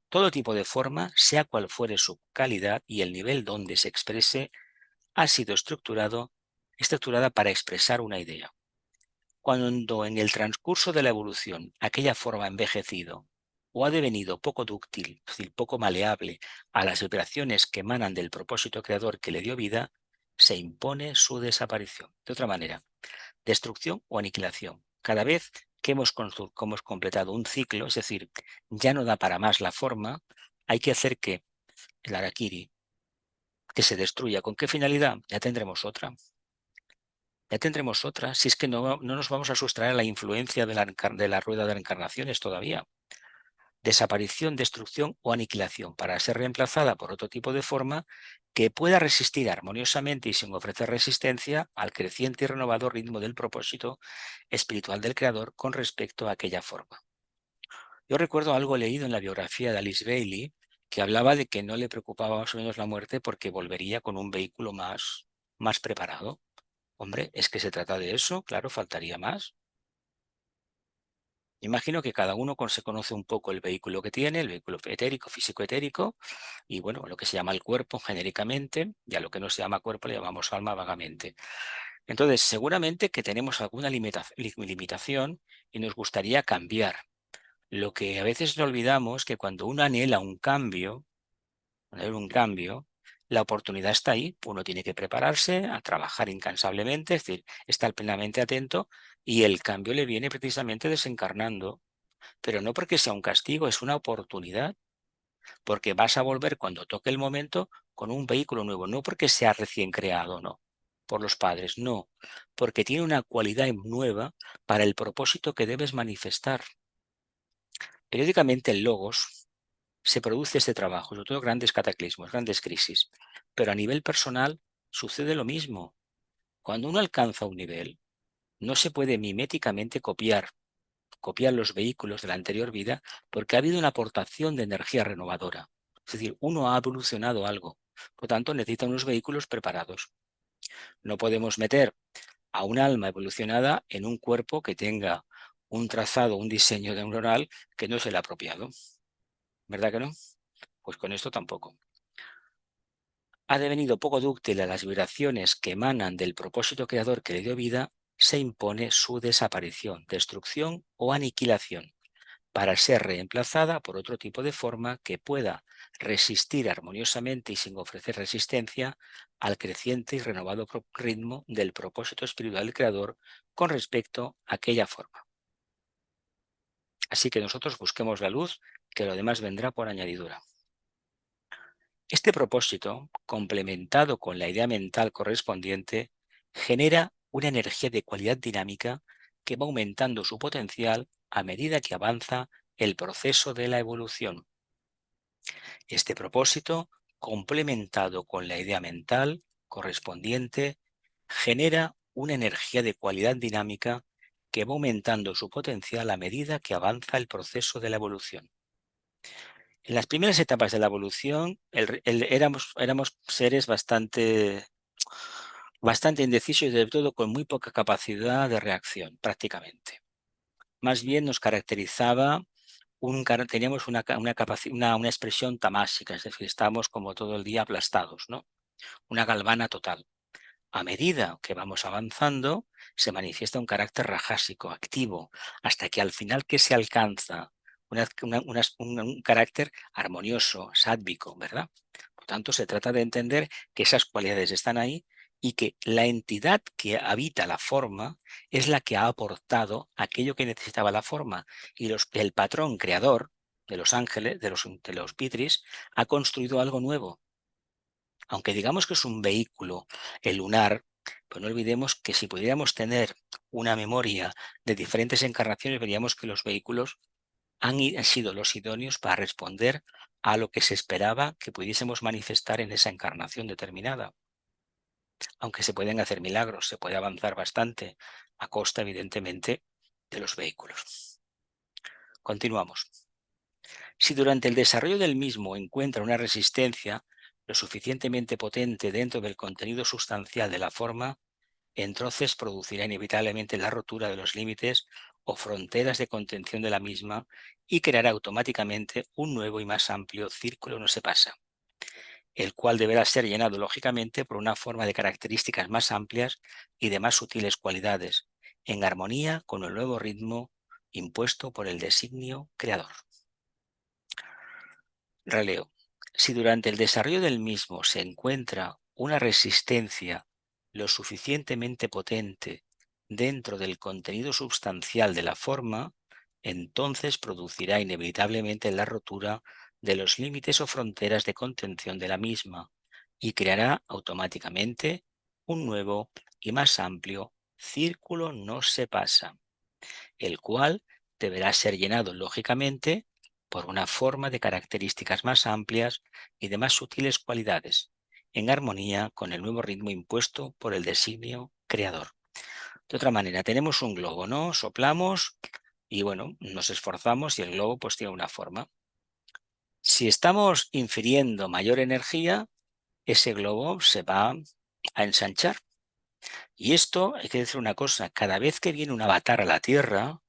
Todo tipo de forma, sea cual fuere su calidad y el nivel donde se exprese, ha sido estructurada para expresar una idea. Cuando en el transcurso de la evolución aquella forma ha envejecido o ha devenido poco dúctil, es decir, poco maleable a las vibraciones que emanan del propósito creador que le dio vida, se impone su desaparición. De otra manera, destrucción o aniquilación. Cada vez que hemos completado un ciclo, es decir, ya no da para más la forma, hay que hacer que el harakiri, que se destruya. ¿Con qué finalidad? Ya tendremos otra. Ya tendremos otra, si es que no nos vamos a sustraer a la influencia de la rueda de reencarnaciones todavía. Desaparición, destrucción o aniquilación, para ser reemplazada por otro tipo de forma que pueda resistir armoniosamente y sin ofrecer resistencia al creciente y renovado ritmo del propósito espiritual del Creador con respecto a aquella forma. Yo recuerdo algo leído en la biografía de Alice Bailey que hablaba de que no le preocupaba más o menos la muerte porque volvería con un vehículo más preparado. Hombre, es que se trata de eso, claro, faltaría más. Imagino que cada uno se conoce un poco el vehículo que tiene, el vehículo etérico, físico etérico, y bueno, lo que se llama el cuerpo genéricamente, y a lo que no se llama cuerpo le llamamos alma vagamente. Entonces, seguramente que tenemos alguna limitación y nos gustaría cambiar. Lo que a veces no olvidamos que cuando uno anhela un cambio, la oportunidad está ahí, uno tiene que prepararse a trabajar incansablemente, es decir, estar plenamente atento y el cambio le viene precisamente desencarnando, pero no porque sea un castigo, es una oportunidad, porque vas a volver cuando toque el momento con un vehículo nuevo, no porque sea recién creado, no, por los padres, no, porque tiene una cualidad nueva para el propósito que debes manifestar. Periódicamente el Logos se produce este trabajo, sobre todo grandes cataclismos, grandes crisis. Pero a nivel personal sucede lo mismo. Cuando uno alcanza un nivel, no se puede miméticamente copiar los vehículos de la anterior vida porque ha habido una aportación de energía renovadora. Es decir, uno ha evolucionado algo. Por lo tanto, necesita unos vehículos preparados. No podemos meter a un alma evolucionada en un cuerpo que tenga un trazado, un diseño neuronal que no es el apropiado. ¿Verdad que no? Pues con esto tampoco. Ha devenido poco dúctil a las vibraciones que emanan del propósito creador que le dio vida, se impone su desaparición, destrucción o aniquilación, para ser reemplazada por otro tipo de forma que pueda resistir armoniosamente y sin ofrecer resistencia al creciente y renovado ritmo del propósito espiritual del Creador con respecto a aquella forma. Así que nosotros busquemos la luz, que lo demás vendrá por añadidura. Este propósito, complementado con la idea mental correspondiente, genera una energía de cualidad dinámica que va aumentando su potencial a medida que avanza el proceso de la evolución. Este propósito, complementado con la idea mental correspondiente, genera una energía de cualidad dinámica que va aumentando su potencial a medida que avanza el proceso de la evolución. En las primeras etapas de la evolución éramos seres bastante indecisos y sobre todo con muy poca capacidad de reacción, prácticamente. Más bien nos caracterizaba, teníamos una expresión tamásica, es decir, estábamos como todo el día aplastados, ¿no? Una galvana total. A medida que vamos avanzando, se manifiesta un carácter rajásico, activo, hasta que al final que se alcanza un carácter armonioso, sádvico, ¿verdad? Por tanto, se trata de entender que esas cualidades están ahí y que la entidad que habita la forma es la que ha aportado aquello que necesitaba la forma y el patrón creador de los ángeles, de los pitris, ha construido algo nuevo. Aunque digamos que es un vehículo, el lunar, pues no olvidemos que si pudiéramos tener una memoria de diferentes encarnaciones, veríamos que los vehículos han sido los idóneos para responder a lo que se esperaba que pudiésemos manifestar en esa encarnación determinada. Aunque se pueden hacer milagros, se puede avanzar bastante, a costa, evidentemente, de los vehículos. Continuamos. Si durante el desarrollo del mismo encuentra una resistencia lo suficientemente potente dentro del contenido sustancial de la forma, entonces producirá inevitablemente la rotura de los límites o fronteras de contención de la misma y creará automáticamente un nuevo y más amplio círculo no se pasa, el cual deberá ser llenado lógicamente por una forma de características más amplias y de más sutiles cualidades, en armonía con el nuevo ritmo impuesto por el designio creador. Releo. Si durante el desarrollo del mismo se encuentra una resistencia lo suficientemente potente dentro del contenido substancial de la forma, entonces producirá inevitablemente la rotura de los límites o fronteras de contención de la misma y creará automáticamente un nuevo y más amplio círculo no se pasa, el cual deberá ser llenado lógicamente por una forma de características más amplias y de más sutiles cualidades, en armonía con el nuevo ritmo impuesto por el designio creador. De otra manera, tenemos un globo, ¿no? Soplamos y, bueno, nos esforzamos y el globo pues tiene una forma. Si estamos infiriendo mayor energía, ese globo se va a ensanchar. Y esto, hay que decir una cosa, cada vez que viene un avatar a la Tierra,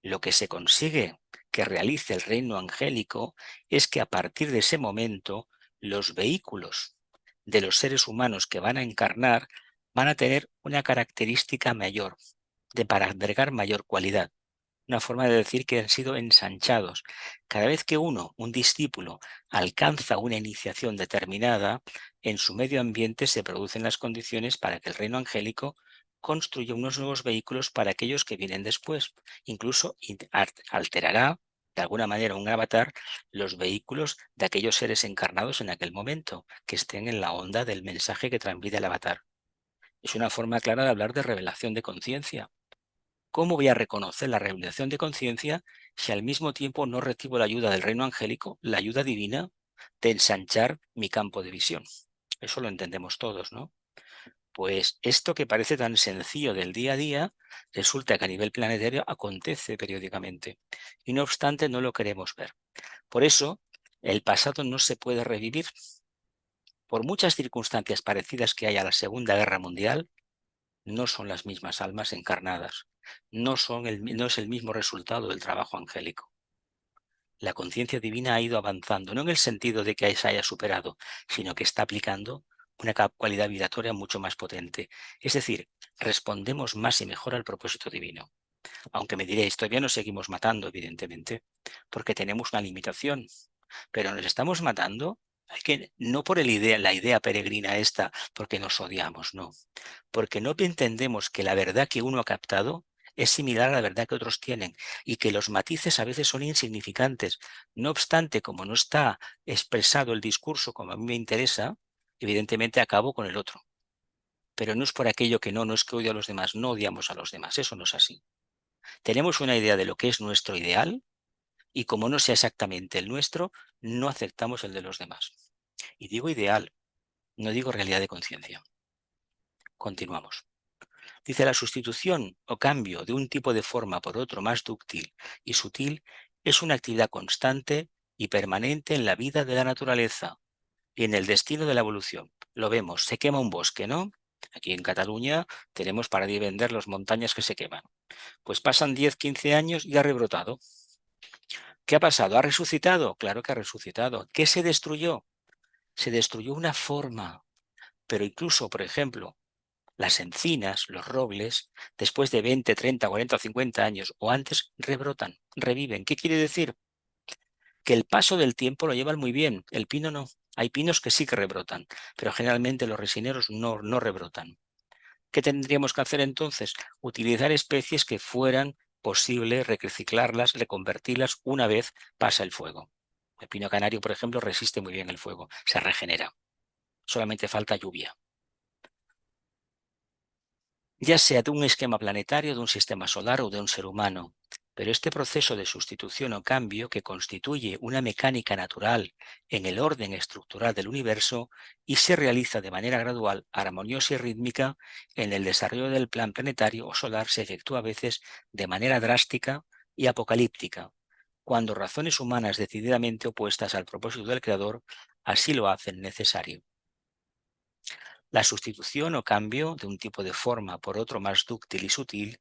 lo que se consigue que realice el reino angélico es que a partir de ese momento los vehículos de los seres humanos que van a encarnar van a tener una característica mayor, para agregar mayor cualidad. Una forma de decir que han sido ensanchados. Cada vez que un discípulo, alcanza una iniciación determinada, en su medio ambiente se producen las condiciones para que el reino angélico construya unos nuevos vehículos para aquellos que vienen después. Incluso alterará, de alguna manera, un avatar, los vehículos de aquellos seres encarnados en aquel momento, que estén en la onda del mensaje que transmite el avatar. Es una forma clara de hablar de revelación de conciencia. ¿Cómo voy a reconocer la revelación de conciencia si al mismo tiempo no recibo la ayuda del reino angélico, la ayuda divina de ensanchar mi campo de visión? Eso lo entendemos todos, ¿no? Pues esto que parece tan sencillo del día a día, resulta que a nivel planetario acontece periódicamente y no obstante no lo queremos ver. Por eso el pasado no se puede revivir. Por muchas circunstancias parecidas que haya a la Segunda Guerra Mundial, no son las mismas almas encarnadas, no es el mismo resultado del trabajo angélico. La conciencia divina ha ido avanzando, no en el sentido de que se haya superado, sino que está aplicando una cualidad vibratoria mucho más potente. Es decir, respondemos más y mejor al propósito divino. Aunque me diréis, todavía nos seguimos matando, evidentemente, porque tenemos una limitación, pero nos estamos matando. No por la idea peregrina esta, porque nos odiamos, no. Porque no entendemos que la verdad que uno ha captado es similar a la verdad que otros tienen y que los matices a veces son insignificantes. No obstante, como no está expresado el discurso como a mí me interesa, evidentemente acabo con el otro. Pero no es por aquello que no es que odio a los demás, no odiamos a los demás, eso no es así. Tenemos una idea de lo que es nuestro ideal y como no sea exactamente el nuestro, no aceptamos el de los demás. Y digo ideal, no digo realidad de conciencia. Continuamos. Dice, la sustitución o cambio de un tipo de forma por otro más dúctil y sutil es una actividad constante y permanente en la vida de la naturaleza y en el destino de la evolución. Lo vemos, se quema un bosque, ¿no? Aquí en Cataluña tenemos para vender las montañas que se queman. Pues pasan 10, 15 años y ha rebrotado. ¿Qué ha pasado? ¿Ha resucitado? Claro que ha resucitado. ¿Qué se destruyó? Se destruyó una forma. Pero incluso, por ejemplo, las encinas, los robles, después de 20, 30, 40 o 50 años o antes, rebrotan, reviven. ¿Qué quiere decir? Que el paso del tiempo lo llevan muy bien. El pino no. Hay pinos que sí que rebrotan, pero generalmente los resineros no rebrotan. ¿Qué tendríamos que hacer entonces? Utilizar especies que fueran posible reciclarlas, reconvertirlas una vez pasa el fuego. El pino canario, por ejemplo, resiste muy bien el fuego, se regenera. Solamente falta lluvia. Ya sea de un esquema planetario, de un sistema solar o de un ser humano. Pero este proceso de sustitución o cambio, que constituye una mecánica natural en el orden estructural del universo y se realiza de manera gradual, armoniosa y rítmica, en el desarrollo del plan planetario o solar se efectúa a veces de manera drástica y apocalíptica, cuando razones humanas decididamente opuestas al propósito del Creador así lo hacen necesario. La sustitución o cambio de un tipo de forma por otro más dúctil y sutil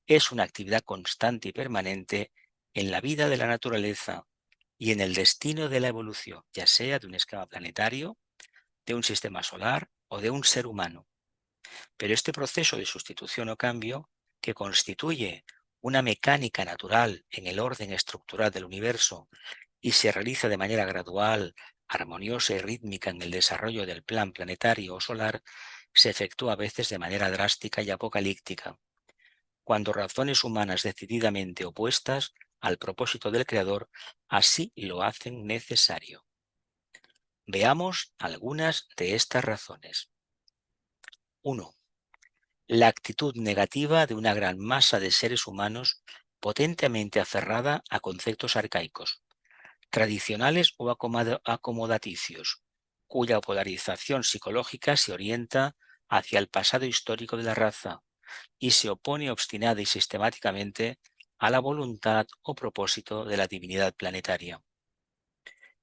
es una actividad constante y permanente en la vida de la naturaleza y en el destino de la evolución, ya sea de un esquema planetario, de un sistema solar o de un ser humano. Pero este proceso de sustitución o cambio, que constituye una mecánica natural en el orden estructural del universo y se realiza de manera gradual, armoniosa y rítmica en el desarrollo del plan planetario o solar, se efectúa a veces de manera drástica y apocalíptica, cuando razones humanas decididamente opuestas al propósito del Creador así lo hacen necesario. Veamos algunas de estas razones. 1. La actitud negativa de una gran masa de seres humanos potentemente aferrada a conceptos arcaicos, tradicionales o acomodaticios, cuya polarización psicológica se orienta hacia el pasado histórico de la raza y se opone obstinada y sistemáticamente a la voluntad o propósito de la divinidad planetaria.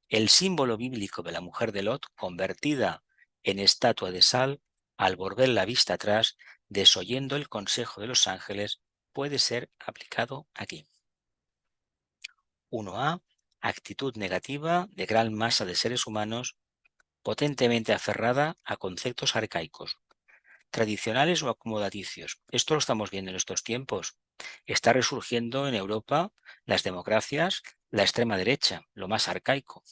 El símbolo bíblico de la mujer de Lot, convertida en estatua de sal, al volver la vista atrás, desoyendo el consejo de los ángeles, puede ser aplicado aquí. 1a. Actitud negativa de gran masa de seres humanos potentemente aferrada a conceptos arcaicos, tradicionales o acomodaticios. Esto lo estamos viendo en estos tiempos. Está resurgiendo en Europa las democracias, la extrema derecha, lo más arcaico.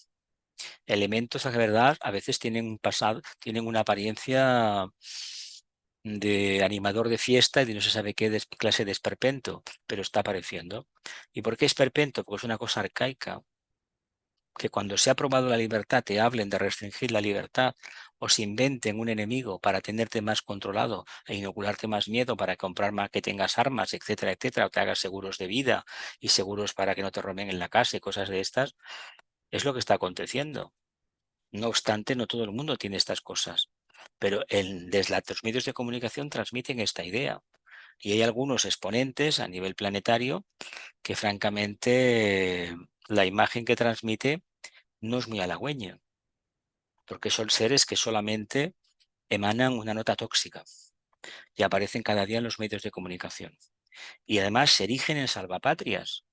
Elementos de verdad a veces tienen un pasado, tienen una apariencia de animador de fiesta y de no se sabe qué clase de esperpento, pero está apareciendo. ¿Y por qué esperpento? Porque es una cosa arcaica. Que cuando se ha probado la libertad te hablen de restringir la libertad o se inventen un enemigo para tenerte más controlado e inocularte más miedo para comprar más, que tengas armas, etcétera, etcétera, o te hagas seguros de vida y seguros para que no te roben en la casa y cosas de estas, es lo que está aconteciendo. No obstante, no todo el mundo tiene estas cosas, pero desde los medios de comunicación transmiten esta idea. Y hay algunos exponentes a nivel planetario que francamente la imagen que transmite no es muy halagüeña, porque son seres que solamente emanan una nota tóxica y aparecen cada día en los medios de comunicación. Y además se erigen en salvapatrias.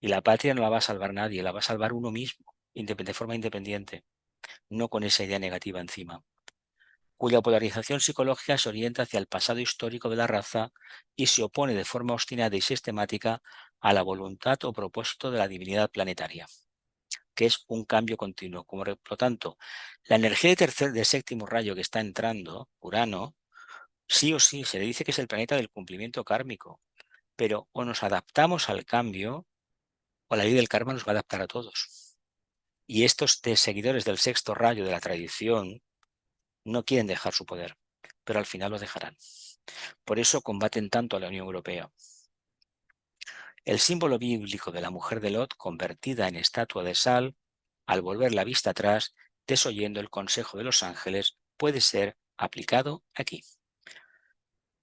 Y la patria no la va a salvar nadie, la va a salvar uno mismo, de forma independiente, no con esa idea negativa encima, cuya polarización psicológica se orienta hacia el pasado histórico de la raza y se opone de forma obstinada y sistemática a la voluntad o propósito de la divinidad planetaria, que es un cambio continuo. Por lo tanto, la energía de séptimo rayo que está entrando, Urano, sí o sí se le dice que es el planeta del cumplimiento kármico, pero o nos adaptamos al cambio o la ley del karma nos va a adaptar a todos. Y estos seguidores del sexto rayo de la tradición no quieren dejar su poder, pero al final lo dejarán. Por eso combaten tanto a la Unión Europea. El símbolo bíblico de la mujer de Lot, convertida en estatua de sal, al volver la vista atrás, desoyendo el consejo de los ángeles, puede ser aplicado aquí.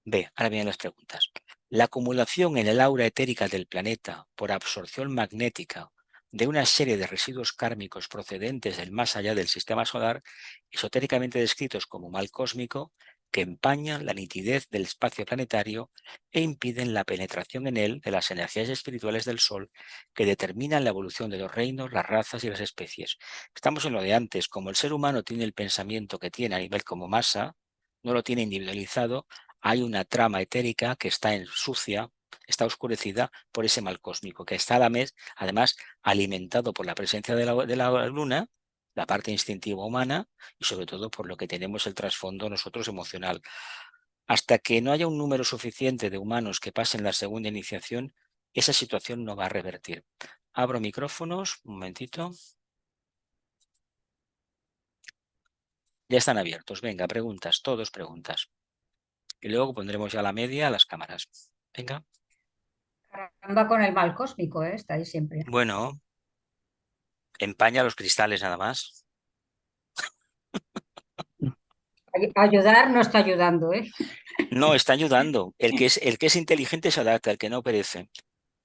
B. Ahora vienen las preguntas. La acumulación en el aura etérica del planeta por absorción magnética de una serie de residuos kármicos procedentes del más allá del sistema solar, esotéricamente descritos como mal cósmico, que empañan la nitidez del espacio planetario e impiden la penetración en él de las energías espirituales del Sol que determinan la evolución de los reinos, las razas y las especies. Estamos en lo de antes, como el ser humano tiene el pensamiento que tiene a nivel como masa, no lo tiene individualizado, hay una trama etérica que está sucia, está oscurecida por ese mal cósmico, que está a la vez, además, alimentado por la presencia de la luna, la parte instintiva humana, y sobre todo por lo que tenemos el trasfondo nosotros emocional. Hasta que no haya un número suficiente de humanos que pasen la segunda iniciación, esa situación no va a revertir. Abro micrófonos, un momentito. Ya están abiertos. Venga, preguntas, todos preguntas. Y luego pondremos ya la media a las cámaras. Venga. Anda con el mal cósmico, ¿eh? Está ahí siempre. Bueno, empaña los cristales nada más. Ayudar no está ayudando, ¿eh? No, está ayudando. El que es inteligente se adapta, el que no perece.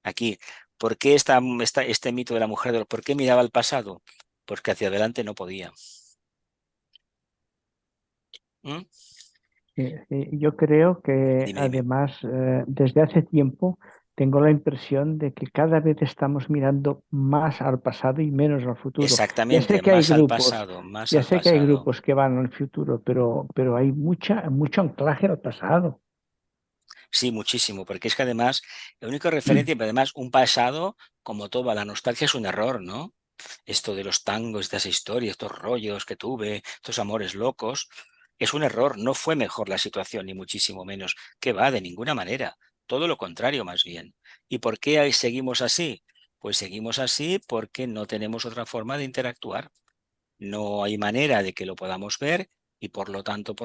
Aquí, ¿por qué este mito de la mujer? ¿Por qué miraba al pasado? Porque hacia adelante no podía. ¿Mm? Yo creo que Dime. además desde hace tiempo tengo la impresión de que cada vez estamos mirando más al pasado y menos al futuro. Ya sé Exactamente, que hay más al grupos, pasado, más ya al sé que hay pasado. grupos que van al futuro, pero hay mucho anclaje al pasado. Sí, muchísimo, porque es que además, la única referencia, pero además un pasado, como toda la nostalgia, es un error, ¿no? Esto de los tangos, estas historias, estos rollos que tuve, estos amores locos, es un error, no fue mejor la situación, ni muchísimo menos. Que va, de ninguna manera, todo lo contrario más bien. ¿Y por qué ahí seguimos así? Pues seguimos así porque no tenemos otra forma de interactuar. No hay manera de que lo podamos ver y por lo tanto,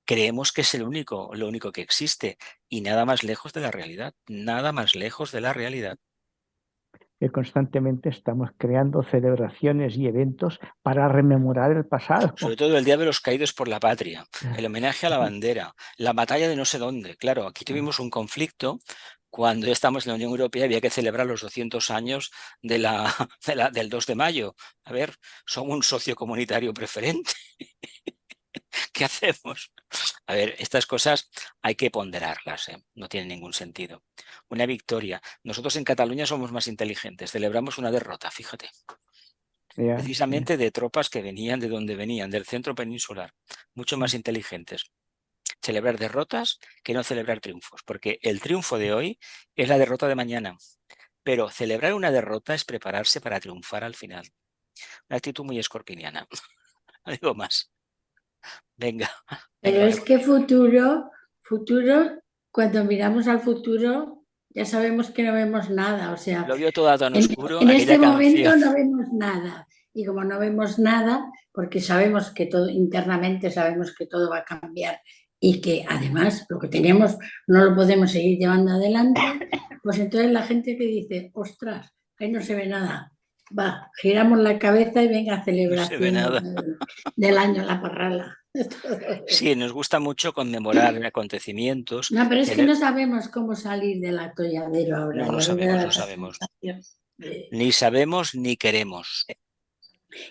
creemos que es lo único que existe y nada más lejos de la realidad, nada más lejos de la realidad. Que constantemente estamos creando celebraciones y eventos para rememorar el pasado. Sobre todo el Día de los Caídos por la Patria, el homenaje a la bandera, la batalla de no sé dónde. Claro, aquí tuvimos un conflicto cuando estamos en la Unión Europea, había que celebrar los 200 años del 2 de mayo. A ver, son un socio comunitario preferente. ¿Qué hacemos? A ver, estas cosas hay que ponderarlas, ¿eh? No tienen ningún sentido. Una victoria. Nosotros en Cataluña somos más inteligentes, celebramos una derrota, fíjate, Ya, precisamente de tropas que venían de donde venían, del centro peninsular, mucho más inteligentes. Celebrar derrotas que no celebrar triunfos, porque el triunfo de hoy es la derrota de mañana, pero celebrar una derrota es prepararse para triunfar al final. Una actitud muy escorpiniana. No digo más. Venga, Pero venga. es que futuro, cuando miramos al futuro, ya sabemos que no vemos nada. O sea, Lo vio todo tan en, oscuro, en aquella este canción. momento no vemos nada. Y como no vemos nada, porque sabemos que todo, internamente sabemos que todo va a cambiar y que además lo que tenemos no lo podemos seguir llevando adelante, pues entonces la gente que dice, ostras, ahí no se ve nada. Va, giramos la cabeza y venga, No se ve celebración nada. del año La Parrala. Sí, nos gusta mucho conmemorar acontecimientos. No, pero es que no sabemos cómo salir del atolladero ahora. No, no Ya me da sabemos, la no sabemos. sensación de- Ni sabemos ni queremos.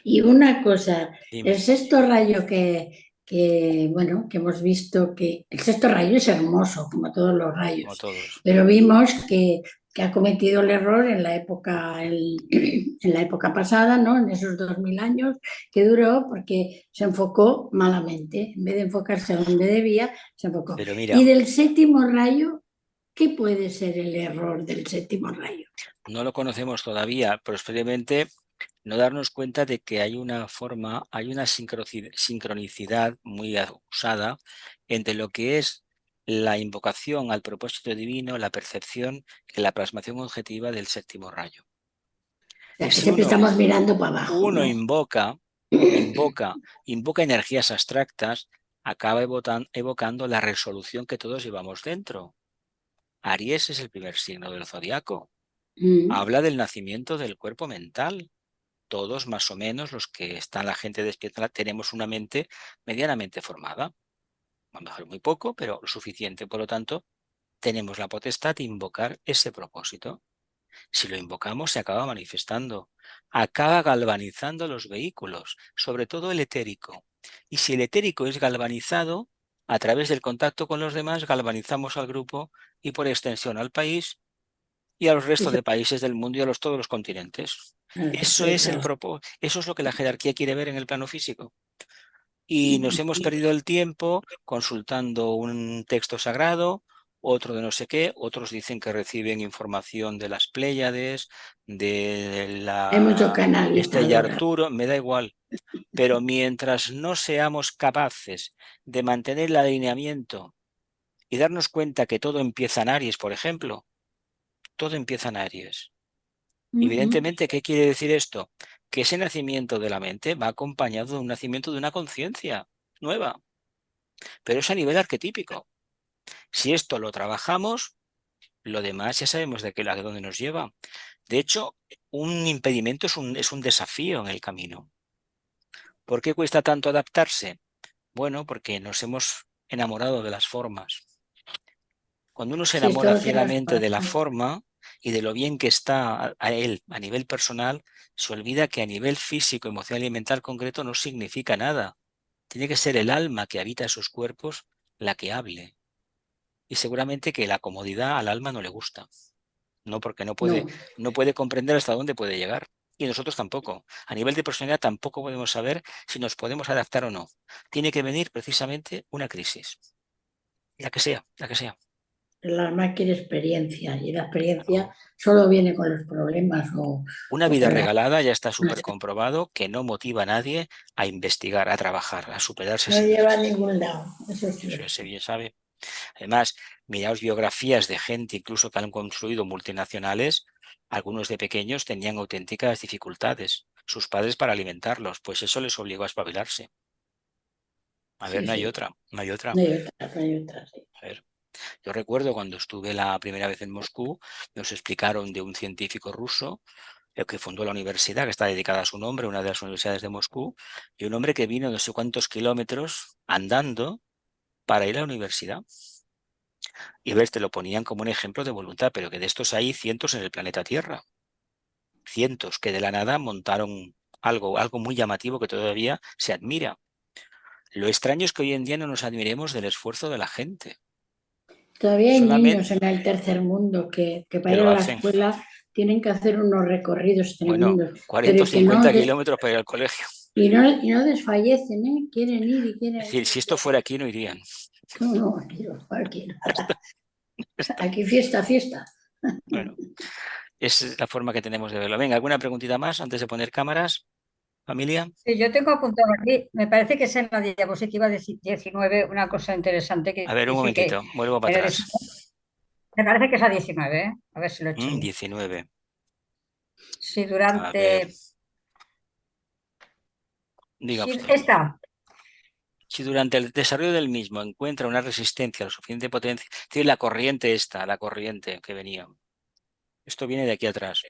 Y una cosa, el Dime, sexto rayo bueno, que hemos visto que el sexto rayo es hermoso, como todos los como rayos, todos. pero vimos que ha cometido el error en la época, en la época pasada, ¿no? En esos 2000 años que duró, porque se enfocó malamente. En vez de enfocarse donde debía, se enfocó. Pero mira, Y del séptimo rayo, ¿qué puede ser el error del séptimo rayo? no lo conocemos todavía, pero posiblemente no darnos cuenta de que hay una forma, hay una sincronicidad muy usada entre lo que es la invocación al propósito divino, la percepción y la plasmación objetiva del séptimo rayo. O sea, que Si siempre estamos mirando para abajo, uno ¿no? invoca energías abstractas, acaba evocando la resolución que todos llevamos dentro. Aries es el primer signo del zodiaco. Mm. Habla del nacimiento del cuerpo mental. Todos, más o menos, los que están la gente despierta, tenemos una mente medianamente formada. A lo mejor muy poco, pero lo suficiente. Por lo tanto, tenemos la potestad de invocar ese propósito. Si lo invocamos, se acaba manifestando, acaba galvanizando los vehículos, sobre todo el etérico. Y si el etérico es galvanizado, a través del contacto con los demás, galvanizamos al grupo y por extensión al país y a los restos Eso, de países del mundo y a todos los continentes. Eso sí, es claro. eso es lo que la jerarquía quiere ver en el plano físico. Y nos hemos perdido el tiempo consultando un texto sagrado, otro de no sé qué, otros dicen que reciben información de las Pléyades, de Hay mucho la estrella canalizador. Arturo, me da igual. Pero mientras no seamos capaces de mantener el alineamiento y darnos cuenta que todo empieza en Aries, por ejemplo, todo empieza en Aries. Evidentemente, ¿qué quiere decir esto? Que ese nacimiento de la mente va acompañado de un nacimiento de una conciencia nueva, pero es a nivel arquetípico. Si esto lo trabajamos, lo demás ya sabemos a dónde nos lleva. De hecho, un impedimento es un desafío en el camino. ¿Por qué cuesta tanto adaptarse? Bueno, porque nos hemos enamorado de las formas. Cuando uno se Sí, esto enamora es lo que nos ciegamente de la pasa. forma y de lo bien que está a él a nivel personal, se olvida que a nivel físico, emocional y mental concreto no significa nada. Tiene que ser el alma que habita esos cuerpos la que hable. Y seguramente que la comodidad al alma no le gusta. No, porque no puede comprender hasta dónde puede llegar. Y nosotros tampoco. A nivel de personalidad tampoco podemos saber si nos podemos adaptar o no. Tiene que venir precisamente una crisis. La que sea, la que sea. El alma quiere experiencia y la experiencia solo viene con los problemas Una o vida con la... regalada ya está súper comprobado que no motiva a nadie a investigar, a trabajar, a superarse. No lleva a ningún lado. Eso es Eso cierto. se bien sabe. Además, miraos biografías de gente incluso que han construido multinacionales. Algunos de pequeños tenían auténticas dificultades. Sus padres para alimentarlos, pues eso les obligó a espabilarse. A ver, Sí, no hay sí. otra, no hay otra. No hay otra, no hay otra, sí. A ver. Yo recuerdo cuando estuve la primera vez en Moscú, nos explicaron de un científico ruso el que fundó la universidad, que está dedicada a su nombre, una de las universidades de Moscú, y un hombre que vino no sé cuántos kilómetros andando para ir a la universidad. Y ves, te lo ponían como un ejemplo de voluntad, pero que de estos hay cientos en el planeta Tierra. Cientos que de la nada montaron algo muy llamativo que todavía se admira. Lo extraño es que hoy en día no nos admiremos del esfuerzo de la gente. Todavía hay niños Solamente en el tercer mundo que para que ir lo a la hacen. escuela tienen que hacer unos recorridos Bueno, tremendos, 40 o pero que no, 50 kilómetros para ir al colegio. y no desfallecen, ¿eh? Quieren ir y quieren Es decir, ir si y esto quieren fuera ir. aquí no irían. No, no, aquí nada. Está. Aquí fiesta, fiesta. Bueno, es la forma que tenemos de verlo. Venga, ¿alguna preguntita más antes de poner cámaras, familia? Sí, yo tengo apuntado aquí, me parece que es en la diapositiva 19 una cosa interesante A que ver, un dice que momentito, vuelvo para en el atrás. me parece que es la 19, ¿eh? A ver si lo he hecho bien. 19. Si A ver, durante... diga usted. Si durante el desarrollo del mismo encuentra una resistencia lo suficiente potencia, tiene la corriente la corriente que venía. Esto viene de aquí atrás.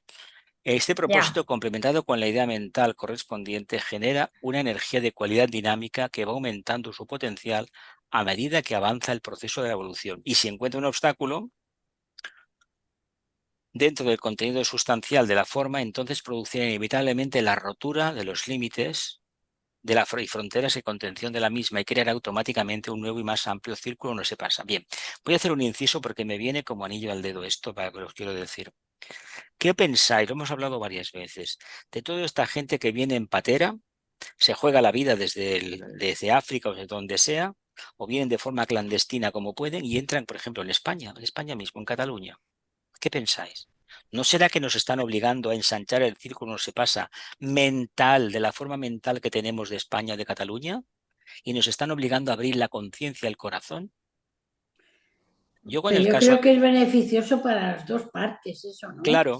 Este propósito, complementado con la idea mental correspondiente, genera una energía de cualidad dinámica que va aumentando su potencial a medida que avanza el proceso de la evolución. Y si encuentra un obstáculo dentro del contenido sustancial de la forma, entonces producirá inevitablemente la rotura de los límites de la fronteras y contención de la misma y creará automáticamente un nuevo y más amplio círculo donde se pasa. Bien, voy a hacer un inciso porque me viene como anillo al dedo esto para que os quiero decir. ¿Qué pensáis? Lo hemos hablado varias veces. De toda esta gente que viene en patera, se juega la vida desde África o desde donde sea, o vienen de forma clandestina como pueden y entran, por ejemplo, en España mismo, en Cataluña. ¿Qué pensáis? ¿No será que nos están obligando a ensanchar el círculo, no se pasa, mental, de la forma mental que tenemos de España o de Cataluña? ¿Y nos están obligando a abrir la conciencia, el corazón? Yo con Pero el yo caso, creo que es beneficioso para las dos partes, eso, ¿no? claro,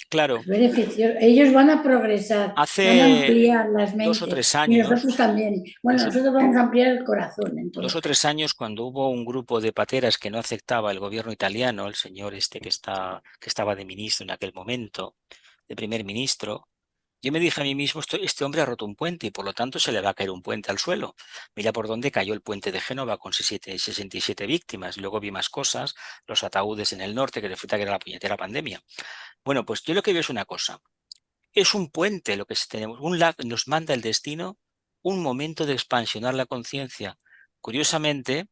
claro, Es beneficioso. Ellos van a progresar, van a hace ampliar las 2 o mentes 3 y años, nosotros también. Bueno, hace nosotros vamos a ampliar el corazón en 2 todo o 3 caso. años cuando hubo un grupo de pateras que no aceptaba el gobierno italiano, el señor este que estaba de ministro en aquel momento, de primer ministro, yo me dije a mí mismo, este hombre ha roto un puente y por lo tanto se le va a caer un puente al suelo. Mira por dónde cayó el puente de Génova con 67 víctimas. Luego vi más cosas, los ataúdes en el norte, que resulta que era la puñetera pandemia. Bueno, pues yo lo que veo es una cosa. Es un puente lo que tenemos. Nos manda el destino un momento de expansionar la conciencia. Curiosamente,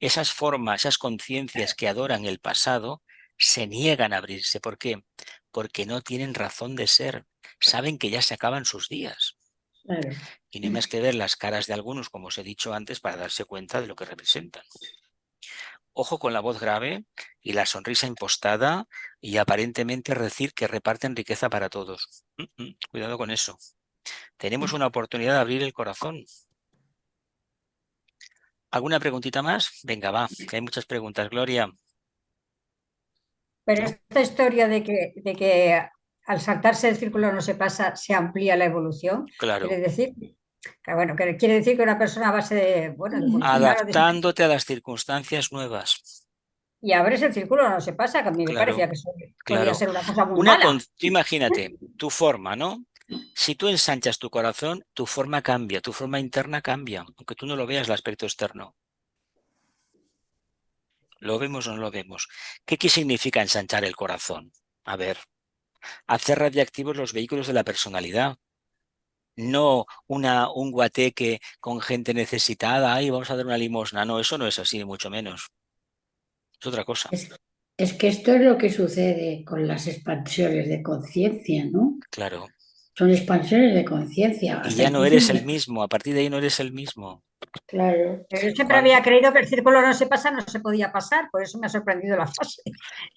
esas formas, esas conciencias que adoran el pasado, se niegan a abrirse. ¿Por qué? Porque no tienen razón de ser. Saben que ya se acaban sus días. Claro. Y no hay más que ver las caras de algunos, como os he dicho antes, para darse cuenta de lo que representan. Ojo con la voz grave y la sonrisa impostada y aparentemente decir que reparten riqueza para todos. Cuidado con eso. Tenemos una oportunidad de abrir el corazón. ¿Alguna preguntita más? Venga, va, que hay muchas preguntas. Gloria. Pero ¿No? esta historia de que al saltarse el círculo no se pasa, se amplía la evolución, Claro. quiere decir, que quiere decir que una persona a base de, bueno, de evolucionar Adaptándote a las circunstancias nuevas. y abres el círculo no se pasa, que a mí me Claro, parecía que eso podía claro. ser una cosa muy mala. Tú imagínate, tu forma, ¿no? Si tú ensanchas tu corazón, tu forma cambia, tu forma interna cambia, aunque tú no lo veas el aspecto externo. ¿Lo vemos o no lo vemos? ¿Qué significa ensanchar el corazón? A ver, hacer radiactivos los vehículos de la personalidad. no un guateque con gente necesitada, ay, vamos a dar una limosna. No, eso no es así, ni mucho menos. Es otra cosa. Es que esto es lo que sucede con las expansiones de conciencia, ¿no? Claro. Son expansiones de conciencia. Y Hasta ya el no eres principio. el mismo, a partir de ahí no eres el mismo. Claro. Pero yo siempre Cuando- había creído que el círculo no se pasa, no se podía pasar, por eso me ha sorprendido la frase.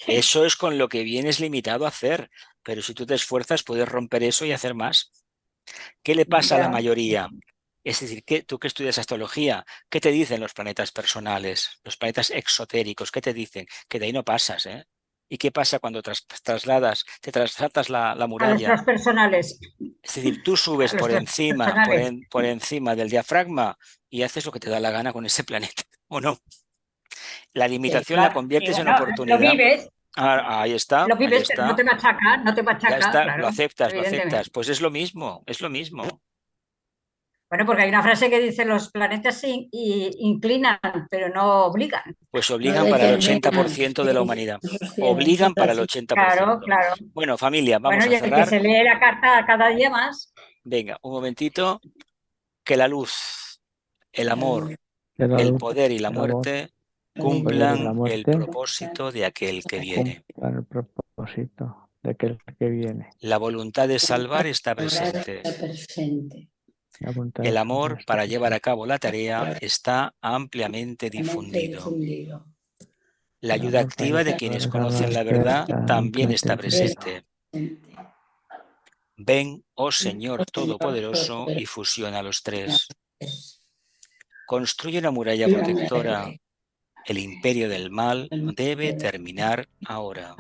Eso es con lo que vienes limitado a hacer, pero si tú te esfuerzas puedes romper eso y hacer más. ¿Qué le pasa a la Ya. mayoría? Es decir, tú que estudias astrología, ¿qué te dicen los planetas personales, los planetas exotéricos? ¿Qué te dicen? Que de ahí no pasas, ¿eh? ¿Y qué pasa cuando te trasladas la A los muralla? transpersonales, Es decir, tú subes a los por encima, transpersonales. por encima del diafragma y haces lo que te da la gana con ese planeta, ¿o no? La Sí. limitación la Claro. Y conviertes en bueno, oportunidad. Ah, lo ahí vives, pero no está, te machaca, no te ya machaca, está, lo claro, aceptas, lo aceptas. evidentemente. Pues es lo mismo, es lo mismo. Bueno, porque hay una frase que dice los planetas inclinan, pero no obligan. Pues No obligan para el determinan. 80% de la Sí, humanidad. eso es cierto, eso Obligan es para el así. Claro, 80%. claro. Bueno, familia, Bueno, vamos a y el que cerrar. se lee la carta cada día más, Venga, un momentito. Que la luz, el amor, Que la el luz, poder y la el amor, muerte el poder y la cumplan el muerte propósito de aquel que viene. cumplan el propósito de aquel que viene. La voluntad de salvar está Ahora presente. está presente. La voluntad de El salvar amor está para llevar a presente. cabo la tarea está ampliamente Ampliamente difundido. difundido. La El ayuda amor para activa de llevar quienes a cabo conocen la la tarea verdad está también ampliamente está difundido. presente. Presente. Ven, oh Señor Señor Todopoderoso, y fusiona a los tres. Construye una muralla protectora. El imperio del mal debe terminar ahora.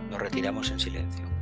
Nos retiramos en silencio.